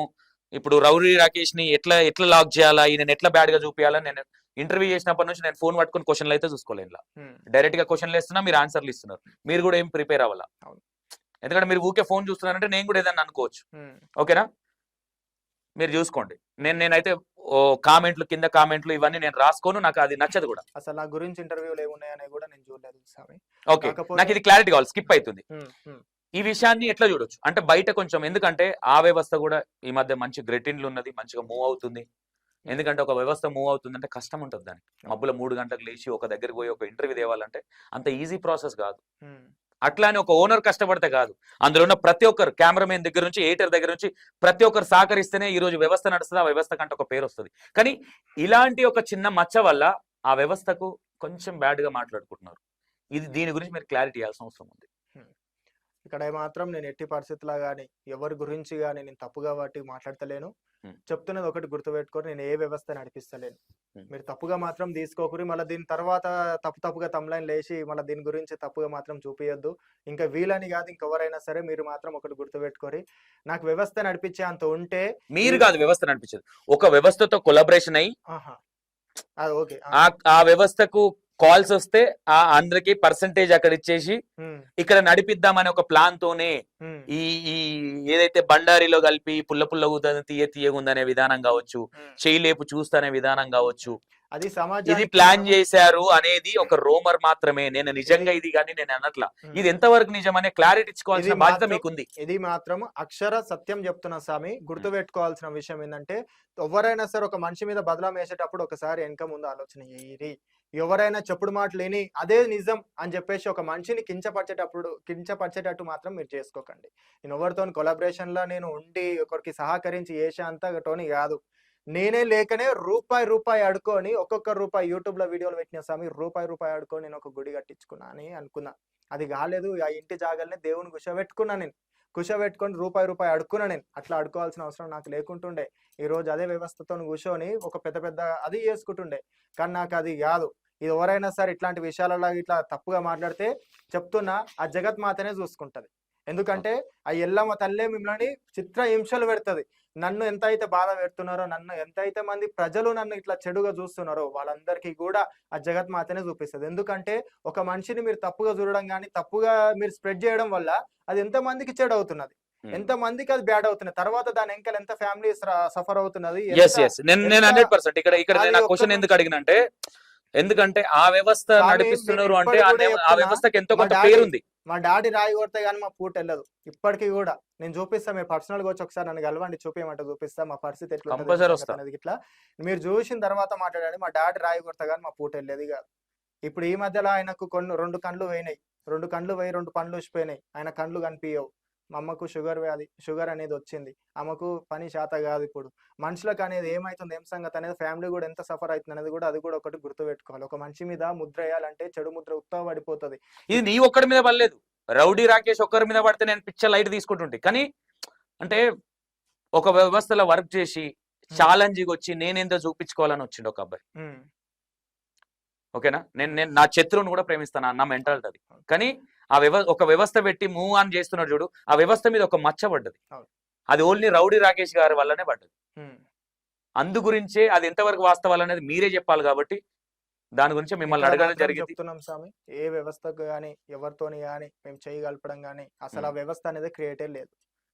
ఇప్పుడు రౌడీ రాకేష్ ని ఎట్లా లాక్ చేయాలా, ఈయన ఎట్లా బ్యాడ్ గా చూపించాలని నేను ఇంటర్వ్యూ చేసినప్పటి నుంచి నేను ఫోన్ పట్టుకుని క్వశ్చన్లు అయితే చూసుకోలేదు. డైరెక్ట్ గా క్వశ్చన్లు ఇస్తున్నా, మీరు ఆన్సర్లు ఇస్తున్నారు. మీరు కూడా ఏం ప్రిపేర్ అవ్వాలా, ఎందుకంటే మీరు ఊకే ఫోన్ చూస్తున్నారంటే నేను కూడా ఏదన్నా అనుకోవచ్చు. ఓకేనా, మీరు చూసుకోండి. నేనైతే కామెంట్లు కింద కామెంట్లు ఇవన్నీ నేను రాసుకోను, నాకు అది నచ్చదు కూడా. అసలు నా గురించి ఇంటర్వ్యూలు ఏమున్నాయని కూడా నేను చూడలేదు స్వామి. ఓకే, నాకు ఇది క్లారిటీ కావాలి, స్కిప్ అవుతుంది. ఈ విషయాన్ని ఎట్లా చూడొచ్చు అంటే బయట కొంచెం, ఎందుకంటే ఆ వ్యవస్థ కూడా ఈ మధ్య మంచి గ్రెటిన్లు ఉన్నది, మంచిగా మూవ్ అవుతుంది. ఎందుకంటే ఒక వ్యవస్థ మూవ్ అవుతుందంటే కష్టం ఉంటుంది దానికి. మబ్బుల 3 గంటలకు లేచి ఒక దగ్గరికి పోయి ఒక ఇంటర్వ్యూ తేవాలంటే అంత ఈజీ ప్రాసెస్ కాదు. అట్లానే ఒక ఓనర్ కష్టపడితే కాదు, అందులో ఉన్న ప్రతి ఒక్కరు కెమెరామెన్ దగ్గర నుంచి ఎడిటర్ దగ్గర నుంచి ప్రతి ఒక్కరు సహకరిస్తేనే ఈ రోజు వ్యవస్థ నడుస్తుంది, ఆ వ్యవస్థ కంటే ఒక పేరు వస్తుంది. కానీ ఇలాంటి ఒక చిన్న మచ్చ వల్ల ఆ వ్యవస్థకు కొంచెం బ్యాడ్ గా మాట్లాడుకుంటున్నారు. దీని గురించి మీరు క్లారిటీ ఇవ్వాల్సిన అవసరం ఉంది. ఇక్కడ మాత్రం నేను ఎట్టి పరిస్థితుల్లో కానీ ఎవరి గురించి కానీ నేను తప్పుగా వాటి మాట్లాడతలేను. చెప్తున్నది ఒకటి గుర్తుపెట్టుకొని, నేను ఏ వ్యవస్థ నడిపిస్తలేను. మీరు తప్పుగా మాత్రం తీసుకోకూరి. మళ్ళీ దీని తర్వాత తప్పుగా తమ్లైన్ లేచి మళ్ళీ దీని గురించి తప్పుగా మాత్రం చూపియొద్దు. ఇంకా వీలని కాదు, ఇంకెవరైనా సరే మీరు మాత్రం ఒకటి గుర్తుపెట్టుకోరి, నాకు వ్యవస్థ నడిపించే అంత ఉంటే మీరు కాదు వ్యవస్థ నడిపించేది, ఒక వ్యవస్థతో కొలాబరేషన్ అయ్యి ఓకే ఆ వ్యవస్థకు కాల్స్ వస్తే ఆ అందరికి పర్సంటేజ్ అక్కడ ఇచ్చేసి ఇక్కడ నడిపిద్దామనే ఒక ప్లాన్ తోనే ఈ ఏదైతే బండారిలో కలిపి పుల్ల ఊదని తీయగుందనే విధానం కావచ్చు, చేయలేపు చూస్తనే విధానం కావచ్చు, అది ఇది సమాజానికి ప్లాన్ చేశారు అనేది ఒక రూమర్ మాత్రమే. నేను నిజంగా ఇది కానీ నేను అనట్లా. ఇది ఎంతవరకు నిజం అనే క్లారిటీ ఇచ్చుకోవాల్సిన ఇది బాధ్యత మాత్రం- మీకుంది. ఇది మాత్రం అక్షర సత్యం చెప్తున్నా స్వామి. గుర్తుపెట్టుకోవాల్సిన విషయం ఏంటంటే ఎవరైనా సరే ఒక మనిషి మీద బదలాం వేసేటప్పుడు ఒకసారి వెనక ముందు ఆలోచన చేయరి. ఎవరైనా చెప్పుడు మాటలు విని అదే నిజం అని చెప్పేసి ఒక మనిషిని కించపరిచేటట్టు మాత్రం మీరు చేసుకోకండి. నేను ఎవరితో కొలాబరేషన్ లో నేను ఉండి ఒకరికి సహకరించి చేసే అంతటోని కాదు. నేనే లేకనే రూపాయి అడుకొని ఒక్కొక్క రూపాయి యూట్యూబ్ లో వీడియోలు పెట్టిన స్వామి రూపాయి అడుకొని నేను ఒక గుడి కట్టించుకున్నా అని అనుకున్నా. అది కాలేదు. ఆ ఇంటి జాగాలనే దేవుని కుషబెట్టుకున్నా. నేను కుషబెట్టుకొని రూపాయి అడుక్కున్నా. నేను అట్లా అడుకోవాల్సిన అవసరం నాకు లేకుంటుండే. ఈ రోజు అదే వ్యవస్థతో కూర్చొని ఒక పెద్ద అది చేసుకుంటుండే. కానీ నాకు అది కాదు. ఇది ఎవరైనా సరే ఇట్లాంటి విషయాలలో ఇట్లా తప్పుగా మాట్లాడితే చెప్తున్నా ఆ జగత్మాతనే చూసుకుంటది. ఎందుకంటే ఆ ఎల్లమ్మ తల్లే మిమ్మల్ని చిత్ర హింసలు పెడుతుంది. నన్ను ఎంత అయితే బాధ పెడుతున్నారో, నన్ను ఎంత అయితే మంది ప్రజలు నన్ను ఇట్లా చెడుగా చూస్తున్నారో వాళ్ళందరికీ కూడా ఆ జగత్మాతనే చూపిస్తుంది. ఎందుకంటే ఒక మనిషిని మీరు తప్పుగా చూడడం కానీ తప్పుగా మీరు స్ప్రెడ్ చేయడం వల్ల అది ఎంత మందికి చెడు అవుతున్నది, ఎంత మందికి అది బ్యాడ్ అవుతున్నది. తర్వాత దాని ఎంకల్ ఎంత ఫ్యామిలీ సఫర్ అవుతున్నది. నేను 100% ఇక్కడ నేను ఆ క్వశ్చన్ ఎందుకు అడిగినంటే, ఎందుకంటే ఆ వ్యవస్థ నడిపిస్తున్నారు అంటే ఆ వ్యవస్థకి ఎంతో కొంత పేరుంది. మా డాడీ రాయి కొడితే కానీ మా పూట వెళ్ళదు ఇప్పటికీ కూడా. నేను చూపిస్తా, మీరు పర్సనల్ గా వచ్చి ఒకసారి నన్ను కలవండి, చూపించమంటే చూపిస్తా మా పరిస్థితి ఎట్లా అనేది. ఇట్లా మీరు చూసిన తర్వాత మాట్లాడండి. మా డాడీ రాయి కొడతా కానీ మా పూట వెళ్ళేది కాదు. ఇప్పుడు ఈ మధ్యలో ఆయనకు రెండు కళ్ళు పోయినాయి, 2 కళ్ళు పోయి 2 పండ్లు వచ్చిపోయినాయి. ఆయన కళ్ళు కనిపించవు. మా అమ్మకు షుగర్ అనేది వచ్చింది. ఆమెకు పని శాత కాదు. ఇప్పుడు మనుషులకు అనేది ఏమైతుంది, ఏం సంగతి అనేది, ఫ్యామిలీ కూడా ఎంత సఫర్ అవుతుంది అనేది కూడా అది కూడా ఒకటి గుర్తు పెట్టుకోవాలి. ఒక మనిషి మీద ముద్ర వేయాలంటే చెడు ముద్ర ఉత్తవ పడిపోతుంది. ఇది నీ ఒక్కడి మీద పడలేదు. రౌడీ రాకేష్ ఒక్కరి మీద పడితే నేను పిక్చర్ లైట్ తీసుకుంటుంటే, కానీ అంటే ఒక వ్యవస్థలో వర్క్ చేసి ఛాలెంజింగ్ వచ్చి నేనేందో చూపించుకోవాలని వచ్చిండు ఒక అబ్బాయి. ఓకేనా, నేను నా శత్రువుని కూడా ప్రేమిస్తాను నా మెంటాలిటీ అది. కానీ ఆ ఒక వ్యవస్థ పెట్టి మూవ్ ఆన్ చేస్తున్నాడు చూడు, ఆ వ్యవస్థ మీద ఒక మచ్చ పడ్డది. అది ఓన్లీ రౌడీ రాకేష్ గారి వల్లనే పడ్డది. అందు గురించే అది ఎంతవరకు వాస్తవాలు అనేది మీరే చెప్పాలి. కాబట్టి దాని గురించి మిమ్మల్ని అడగడం జరిగింది. చెప్తున్నాం స్వామి, ఏ వ్యవస్థకు గానీ ఎవరితోని గానీ మేము చేయగలపడం గానీ అసలు ఆ వ్యవస్థ అనేది క్రియేటే లేదు.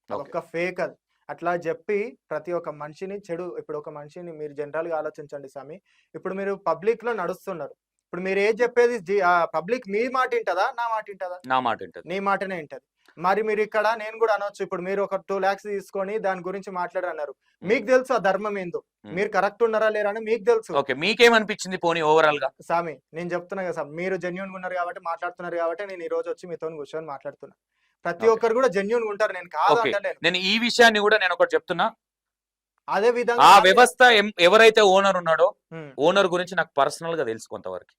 ఒక ఫేక్ అది. అట్లా చెప్పి ప్రతి ఒక్క మనిషిని చెడు. ఇప్పుడు ఒక మనిషిని మీరు జనరల్ గా ఆలోచించండి స్వామి. ఇప్పుడు మీరు పబ్లిక్ లో నడుస్తున్నారు. ఇప్పుడు మీరు ఏం చెప్పేది పబ్లిక్ మీ మాట వింటదా, నా మాట వింటదా? నా మాట వింటది, నీ మాటనే వింటది. మరి మీరు ఇక్కడ నేను కూడా అనొచ్చు, ఇప్పుడు మీరు ఒక 2 lakhs తీసుకొని దాని గురించి మాట్లాడన్నారు. మీకు తెలుసు ఆ ధర్మం ఏందో, మీరు కరెక్ట్ ఉన్నారా లేరా అని మీకు తెలుసు. ఓకే, మీకేమనిపించింది పోనీ ఓవరాల్ గా? స్వామి నేను చెప్తున్నా కదా సార్, మీరు జెన్యూన్ ఉన్నారు కాబట్టి మాట్లాడుతున్నారు కాబట్టి నేను ఈ రోజు వచ్చి మీతో కూర్చొని మాట్లాడుతున్నా. ప్రతి ఒక్కరు కూడా జెన్యూన్ ఉంటారు, నేను కాదు అంటలేను. నేను ఈ విషయాన్ని కూడా నేను ఒకటి చెప్తున్నా. అదే విధంగా ఆ వ్యవస్థ ఎవరైతే ఓనర్ ఉన్నాడో ఓనర్ గురించి నాకు పర్సనల్ గా తెలుసు కొంతవరకు.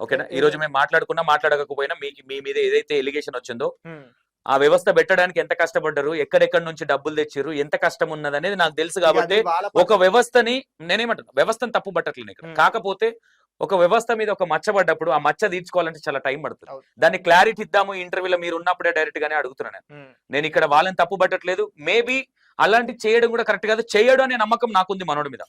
ఓకేనా, ఈ రోజు మేము మాట్లాడకపోయినా మీ మీద ఏదైతే ఎలిగేషన్ వచ్చిందో ఆ వ్యవస్థ పెట్టడానికి ఎంత కష్టపడ్డారు, ఎక్కడెక్కడి నుంచి డబ్బులు తెచ్చిర్రు, ఎంత కష్టం ఉన్నది అనేది నాకు తెలుసు. కాబట్టి ఒక వ్యవస్థని నేనేమంటాను, వ్యవస్థను తప్పు పట్టట్లేదు ఇక్కడ. కాకపోతే ఒక వ్యవస్థ మీద ఒక మచ్చ పడ్డప్పుడు ఆ మచ్చ తీర్చుకోవాలంటే చాలా టైం పడుతుంది. దాన్ని క్లారిటీ ఇద్దాము ఇంటర్వ్యూలో మీరు ఉన్నప్పుడే డైరెక్ట్ గానే అడుగుతున్నాను. నేను ఇక్కడ వాళ్ళని తప్పు పట్టట్లేదు. మేబీ అలాంటి చేయడం కూడా కరెక్ట్ కాదు, చేయడం అనే నమ్మకం నాకుంది మనోడి మీద.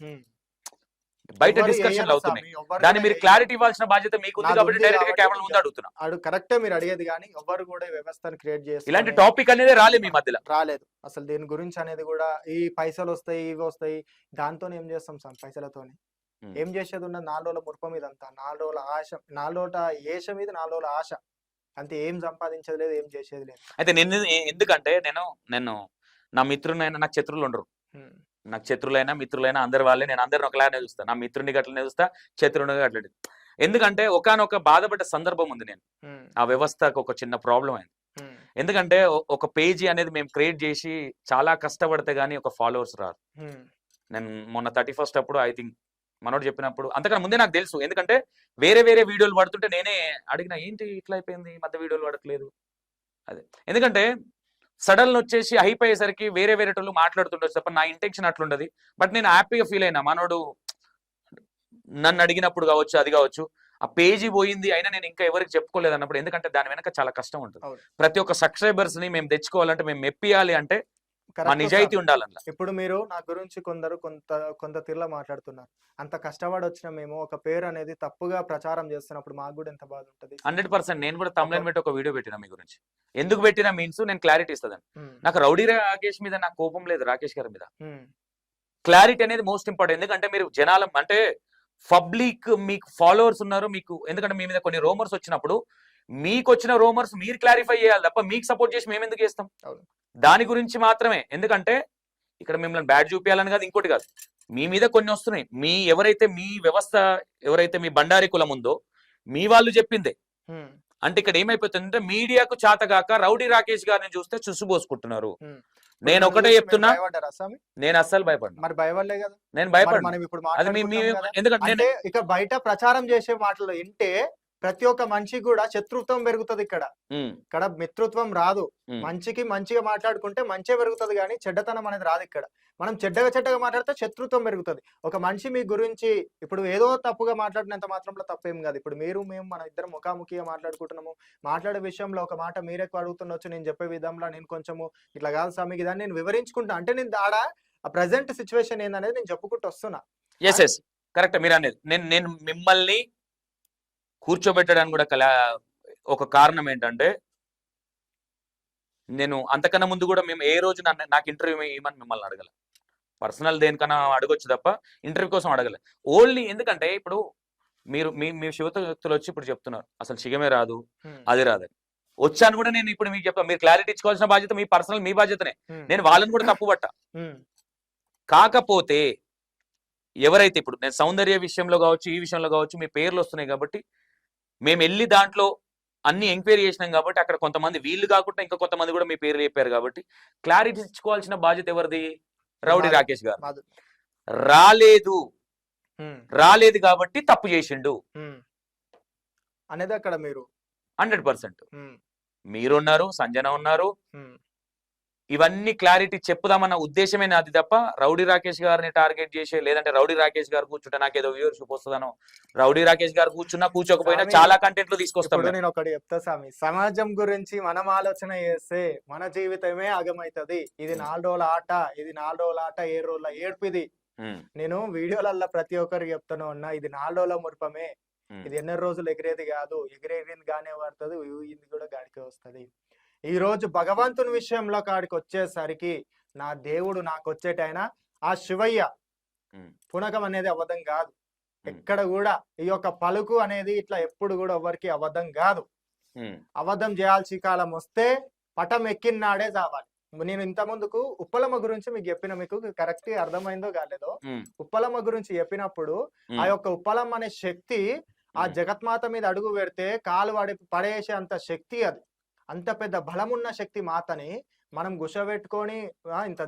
బయట డిస్కషన్లు అవుతున్నాయి, దాన్ని మీరు క్లారిటీ ఇవ్వాల్సిన బాధ్యత మీకుంది. కాబట్టి డైరెక్ట్ గా కెమెరా ముందు అడుగుతున్నా. కరెక్టే మీరు అడిగేది, కానీ ఎవరు కూడా వ్యవస్థను క్రియేట్ చేసి ఇలాంటి టాపిక్ అనేది రాలేదు మీ మధ్యలో, రాలేదు అసలు. దీని గురించి అనేది కూడా ఈ పైసలు వస్తాయి ఇవి వస్తాయి దాంతో ఏం చేస్తాం సార్? పైసలతోని ఏం చేసేది ఉన్నది? 4 రోజుల మురప మీద అంతా, 4 రోజుల ఆశ, 4 రోజుల ఏష మీద 4 రోజుల ఆశ అంతే. ఏం సంపాదించేది లేదు, ఏం చేసేది లేదు. అయితే నేను ఎందుకంటే నేను నా మిత్రునైనా, నాకు శత్రువులు ఉండరు. నాకు శత్రులైనా మిత్రులైనా అందరి వాళ్ళే. నేను అందరిని ఒకలానే చూస్తాను. నా మిత్రుని గట్లనే చూస్తా, శత్రువుని అట్లనే. ఎందుకంటే ఒకనొక బాధపడ్డ సందర్భం ఉంది. నేను ఆ వ్యవస్థకు ఒక చిన్న ప్రాబ్లం అయింది. ఎందుకంటే ఒక పేజీ అనేది మేము క్రియేట్ చేసి చాలా కష్టపడితే గానీ ఒక ఫాలోవర్స్ రారు. నేను మొన్న 31st అప్పుడు ఐ థింక్ మనోడు చెప్పినప్పుడు, అంతకన్నా ముందే నాకు తెలుసు. ఎందుకంటే వేరే వీడియోలు పడుతుంటే నేనే అడిగిన, ఏంటి ఇట్లా అయిపోయింది, మధ్య వీడియోలు పడట్లేదు అదే. ఎందుకంటే సడన్ వచ్చేసి హైప్ అయ్యేసరికి వేరే టోళ్ళు మాట్లాడుతుండొచ్చు తప్ప నా ఇంటెన్షన్ అట్లుండదు. బట్ నేను హ్యాపీగా ఫీల్ అయినా. మనోడు నన్ను అడిగినప్పుడు కావచ్చు, అది కావచ్చు, ఆ పేజీ పోయింది అయినా నేను ఇంకా ఎవరికి చెప్పుకోలేదు అన్నప్పుడు. ఎందుకంటే దాని వెనక చాలా కష్టం ఉంటుంది. ప్రతి ఒక్క సబ్స్క్రైబర్స్ ని మేము తెచ్చుకోవాలంటే, మేము మెప్పియాలి అంటే మా నిజాయితీ ఉండాలన్న. ఇప్పుడు మీరు నా గురించి కొంత తీరులో మాట్లాడుతున్నారు. అంత కష్టపడి వచ్చిన మేము ఒక పేరు అనేది తప్పుగా ప్రచారం చేస్తున్నప్పుడు మాకు కూడా ఎంత బాధ ఉంటుంది. 100% నేను కూడా తమ్లైన్ పెట్టి ఒక వీడియో పెట్టినా మీ గురించి. ఎందుకు పెట్టినా మీన్స్ నేను క్లారిటీ ఇస్తాను. నాకు రౌడీ రాకేష్ మీద నాకు కోపం లేదు, రాకేష్ గారి మీద. క్లారిటీ అనేది మోస్ట్ ఇంపార్టెంట్. ఎందుకంటే మీరు జనాలం అంటే పబ్లిక్ మీకు ఫాలోవర్స్ ఉన్నారు మీకు, ఎందుకంటే మీ మీద కొన్ని రూమర్స్ వచ్చినప్పుడు మీకు వచ్చిన రూమర్స్ మీరు క్లారిఫై చేయాలి తప్ప మీకు సపోర్ట్ చేసి మేము ఎందుకు చేస్తాం? అవును. దాని గురించి మాత్రమే. ఎందుకంటే ఇక్కడ మిమ్మల్ని బ్యాడ్ చూపించాలని కాదు, ఇంకోటి కాదు, మీ మీద కొన్ని వస్తున్నాయి. మీ ఎవరైతే మీ వ్యవస్థ ఎవరైతే మీ బండారి కులం ఉందో మీ వాళ్ళు చెప్పిందే. అంటే ఇక్కడ ఏమైపోతుందంటే మీడియాకు చాతగాక రౌడీ రాకేష్ గారిని చూస్తే చుసుబోసుకుంటున్నారు. నేను ఒకటే చెప్తున్నా, భయపడ్డారా స్వామి? నేను అస్సలు భయపడ్డా. మరి భయపడలే కదా, నేను భయపడ్డా. మనం ఇప్పుడు అది మీ మాట్లాడుకుంటున్నాం కదా. ఎందుకంటే అంటే ఇక బయట ప్రచారం చేసే మాటలు వింటే ప్రతి ఒక్క మనిషి కూడా శత్రుత్వం పెరుగుతుంది. ఇక్కడ మిత్రుత్వం రాదు. మంచికి మంచిగా మాట్లాడుకుంటే మంచి పెరుగుతుంది కానీ చెడ్డతనం అనేది రాదు. ఇక్కడ మనం చెడ్డగా మాట్లాడితే శత్రుత్వం పెరుగుతుంది. ఒక మనిషి మీ గురించి ఇప్పుడు ఏదో తప్పుగా మాట్లాడినంత మాత్రంలో తప్పేం కాదు. ఇప్పుడు మీరు మేము మన ఇద్దరం ముఖాముఖిగా మాట్లాడుకుంటున్నాము. మాట్లాడే విషయంలో ఒక మాట మీరు ఎక్కువ అడుగుతుండొచ్చు, నేను చెప్పే విధంలో నేను కొంచెము ఇట్లా కాదు స్వామికి ఇదాన్ని నేను వివరించుకుంటా. అంటే నేను ఆడ ఆ ప్రజెంట్ సిచ్యువేషన్ ఏందనేది నేను చెప్పుకుంటూ వస్తున్నా. ఎస్ కరెక్ట్ మీరు అనేది. నేను మిమ్మల్ని కూర్చోబెట్టడానికి కూడా ఒక కారణం ఏంటంటే, నేను అంతకన్నా ముందు కూడా మేము ఏ రోజు నాకు ఇంటర్వ్యూ ఇవ్వమని మిమ్మల్ని అడగల. పర్సనల్ దేనికన్నా అడగొచ్చు తప్ప ఇంటర్వ్యూ కోసం అడగలే. ఓన్లీ ఎందుకంటే ఇప్పుడు మీరు మీ శివత వ్యక్తులు వచ్చి ఇప్పుడు చెప్తున్నారు అసలు శిగమే రాదు, అది రాదని. వచ్చాను కూడా నేను ఇప్పుడు మీకు చెప్తాను. మీరు క్లారిటీ ఇచ్చుకోవాల్సిన బాధ్యత మీ పర్సనల్ మీ బాధ్యతనే. నేను వాళ్ళని కూడా తప్పు పట్ట. కాకపోతే ఎవరైతే ఇప్పుడు నేను సౌందర్య విషయంలో కావచ్చు, ఈ విషయంలో కావచ్చు మీ పేర్లు వస్తున్నాయి కాబట్టి మేము వెళ్ళి దాంట్లో అన్ని ఎంక్వైరీ చేసినాం కాబట్టి అక్కడ కొంతమంది వీళ్ళు కాకుండా ఇంకా కొంతమంది కూడా మీ పేర్లు చెప్పారు కాబట్టి క్లారిటీ ఇచ్చుకోవాల్సిన బాధ్యత ఎవరిది? రౌడీ రాకేష్ గారు. రాలేదు కాబట్టి తప్పు చేసిండు అనేది అక్కడ మీరు 100%. మీరున్నారు, సంజన ఉన్నారు, ఇవన్నీ క్లారిటీ చెప్పుదామన్న ఉద్దేశమే నాది తప్ప రౌడీ రాకేష్ గారిని టార్గెట్ చేసే, లేదంటే రౌడీ రాకేష్ గారు కూర్చుంటే నాకేదో వ్యూవర్షిప్ వస్తుందనో, రౌడీ రాకేష్ గారు కూర్చున్నా కూర్చోకపోయినా చాలా కంటెంట్లు తీసుకొస్తాను. నేను ఒకటి చెప్తా స్వామి, సమాజం గురించి మనం ఆలోచన చేస్తే మన జీవితమే ఆగమైతది. ఇది 4 రోజుల ఆట, ఇది 4 రోజుల ఆట, 7 రోజుల ఏడ్పిది. నేను వీడియోలల్లో ప్రతి ఒక్కరికి చెప్తాను ఉన్నా, ఇది 4 రోజుల మురిపమే, ఇది ఎన్నో రోజులు ఎగిరేది కాదు, ఎగిరేది గానే పడుతుంది, ఇది కూడా గాడికే వస్తుంది. ఈ రోజు భగవంతుని విషయంలో కాడికి వచ్చేసరికి నా దేవుడు నాకు వచ్చేటైనా ఆ శివయ్య పునకం అనేది అబద్ధం కాదు. ఎక్కడ కూడా ఈ యొక్క పలుకు అనేది ఇట్లా ఎప్పుడు కూడా ఎవరికి అబద్ధం కాదు. అబద్ధం చేయాల్సి కాలం వస్తే పటం ఎక్కినాడే చావాలి. నేను ఇంత ముందుకు ఉప్పలమ్మ గురించి మీకు చెప్పిన, మీకు కరెక్ట్ అర్థమైందో కాలేదో, ఉప్పలమ్మ గురించి చెప్పినప్పుడు ఆ యొక్క ఉప్పలమ్మ అనే శక్తి ఆ జగత్మాత మీద అడుగు పెడితే కాలు పడేసే అంత శక్తి, అది అంత పెద్ద బలమున్న శక్తి మాతని మనం గుసబెట్టుకొని ఇంత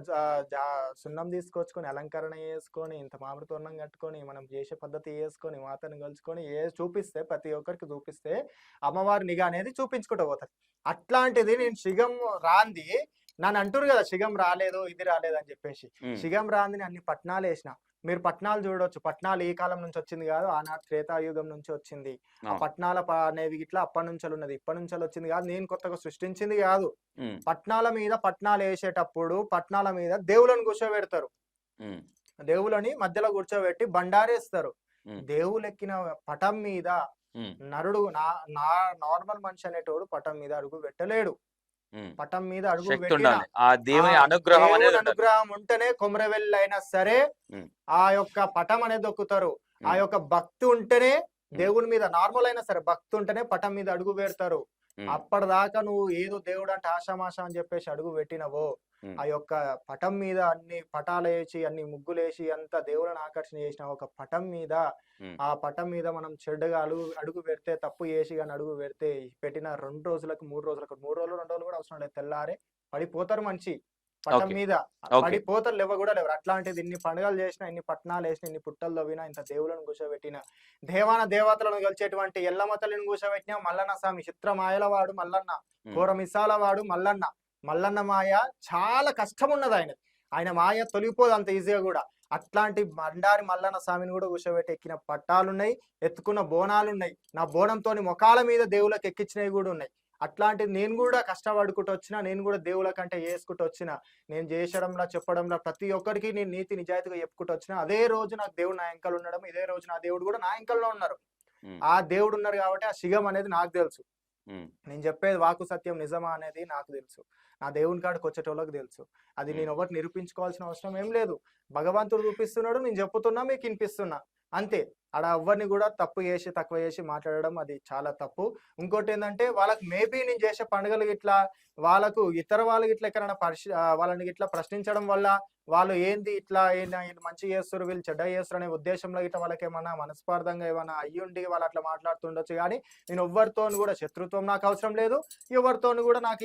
సున్నం తీసుకొచ్చుకొని అలంకరణ చేసుకొని ఇంత మామిడి తోరణం కట్టుకొని మనం చేసే పద్ధతి చేసుకొని మాతని కలుసుకొని చూపిస్తే, ప్రతి ఒక్కరికి చూపిస్తే అమ్మవారి నిఘా అనేది చూపించుకుంటూ పోతుంది. అట్లాంటిది నేను శిగం రాంది నన్ను అంటారు కదా, శిగం రాలేదు ఇది రాలేదు అని చెప్పేసి. శిగం రాంది అన్ని పట్నాలు వేసిన. మీరు పట్నాలు చూడొచ్చు. పట్నాలు ఈ కాలం నుంచి వచ్చింది కాదు, ఆనాడు త్రేతాయుగం నుంచి వచ్చింది. ఆ పట్నాల అనేవి ఇట్లా అప్పటి నుంచి ఉన్నది, ఇప్పటి నుంచి వచ్చింది కాదు, నేను కొత్తగా సృష్టించింది కాదు. పట్నాల మీద పట్నాలు వేసేటప్పుడు పట్నాల మీద దేవులను కూర్చోబెడతారు. దేవులని మధ్యలో కూర్చోబెట్టి బండారేస్తారు. దేవులు ఎక్కిన పటం మీద నరుడు నార్మల్ మనిషి అనేటోడు పటం మీద అడుగు పెట్టలేడు. పటం మీద అడుగు పెట్టిన అనుగ్రహం ఉంటేనే కొమరవెల్లి అయినా సరే ఆ యొక్క పటం అనేది దొక్కుతారు. ఆ యొక్క భక్తి ఉంటేనే దేవుని మీద, నార్మల్ అయినా సరే భక్తి ఉంటేనే పటం మీద అడుగు పెడతారు. అప్పటిదాకా నువ్వు ఏదో దేవుడు అంటే ఆషామాషా అని చెప్పేసి అడుగు పెట్టినవో, ఆ యొక్క పటం మీద అన్ని పటాలు వేసి అన్ని ముగ్గులు వేసి అంత దేవులను ఆకర్షణ చేసిన ఒక పటం మీద, ఆ పటం మీద మనం చెడ్డగా అడుగు పెడితే, తప్పు చేసి కానీ అడుగు పెడితే పెట్టిన 2 రోజులకు 3 రోజులకు 3 రోజులు 2 రోజులు కూడా అవసరం లేదు, తెల్లారే పడిపోతారు. మంచి పటం మీద పడిపోతారు, లేవ కూడా లేవరు. అట్లాంటిది ఇన్ని పండుగలు చేసిన, ఇన్ని పట్నాలు వేసిన, ఇన్ని పుట్టలు తవ్వినా, ఇంత దేవులను కూర్చోబెట్టిన, దేవాన దేవతలను కలిచేటువంటి ఎల్లమ్మ తల్లిని కూర్చోబెట్టిన మల్లన్న స్వామి, చిత్రమాయల వాడు మల్లన్న, ఘోర మిసాల వాడు మల్లన్న. మల్లన్న మాయ చాలా కష్టం ఉన్నది. ఆయన మాయ తొలిగిపోదు అంత ఈజీగా కూడా. అట్లాంటి బండారి మల్లన్న స్వామిని కూడా కూర్చోబెట్టి ఎక్కిన పట్టాలున్నాయి, ఎత్తుకున్న బోనాలున్నాయి. నా బోనంతో మొఖాల మీద దేవుళ్ళకి ఎక్కించినవి కూడా ఉన్నాయి. అట్లాంటిది నేను కూడా కష్టపడుకుంటూ వచ్చిన, నేను కూడా దేవుళ్ళ కంటే చేసుకుంటూ వచ్చిన, నేను చేసడంలో చెప్పడంలో ప్రతి ఒక్కరికి నేను నీతి నిజాయితీగా చెప్పుకుంటూ వచ్చిన. అదే రోజు నాకు దేవుడు నా ఎంకలు ఉండడం, ఇదే రోజు నా దేవుడు కూడా నా ఎంకల్లో ఉన్నారు. ఆ దేవుడు ఉన్నారు కాబట్టి ఆ శిగం అనేది నాకు తెలుసు. ఉమ్, నేను చెప్పేది వాకు సత్యం నిజమా అనేది నాకు తెలుసు, నా దేవుని కాడికి వచ్చేటోళ్ళకి తెలుసు. అది నేను ఒకటి నిరూపించుకోవాల్సిన అవసరం ఏం లేదు. భగవంతుడు చూపిస్తున్నాడు, నేను చెప్పుతున్నా, మీకు వినిపిస్తున్నా, అంతే. ఆడ ఎవ్వరిని కూడా తప్పు చేసి తక్కువ చేసి మాట్లాడడం అది చాలా తప్పు. ఇంకోటి ఏంటంటే వాళ్ళకి మేబీ నేను చేసే పండుగలు ఇట్లా వాళ్ళకు ఇతర వాళ్ళకి ఇట్లా ఎక్కడైనా వాళ్ళని ఇట్లా ప్రశ్నించడం వల్ల వాళ్ళు ఏంది ఇట్లా వీళ్ళు మంచి చేస్తారు వీళ్ళు చెడ్డ చేస్తారు అనే ఉద్దేశంలో ఇట్లా వాళ్ళకి ఏమన్నా మనస్పార్థంగా ఏమైనా అయ్యుండి వాళ్ళు అట్లా మాట్లాడుతుండొచ్చు. కానీ నేను ఎవరితో కూడా శత్రుత్వం నాకు అవసరం లేదు, ఎవరితో కూడా నాకు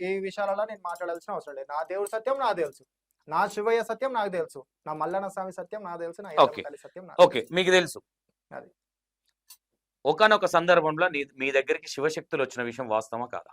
ఈ విషయాలలో నేను మాట్లాడాల్సిన అవసరం లేదు. నా దేవుడి సత్యం నాకు తెలుసు, నా శివయ్య సత్యం నాకు తెలుసు, నా మల్లన్న స్వామి సత్యం నాకు తెలుసు, నా ఓకే. తల్లి సత్యం నాకు ఓకే, మీకు తెలుసు. అది. ఒకానొక సందర్భంలో మీ దగ్గరికి శివశక్తులు వచ్చిన విషయం వాస్తవమా కాదా?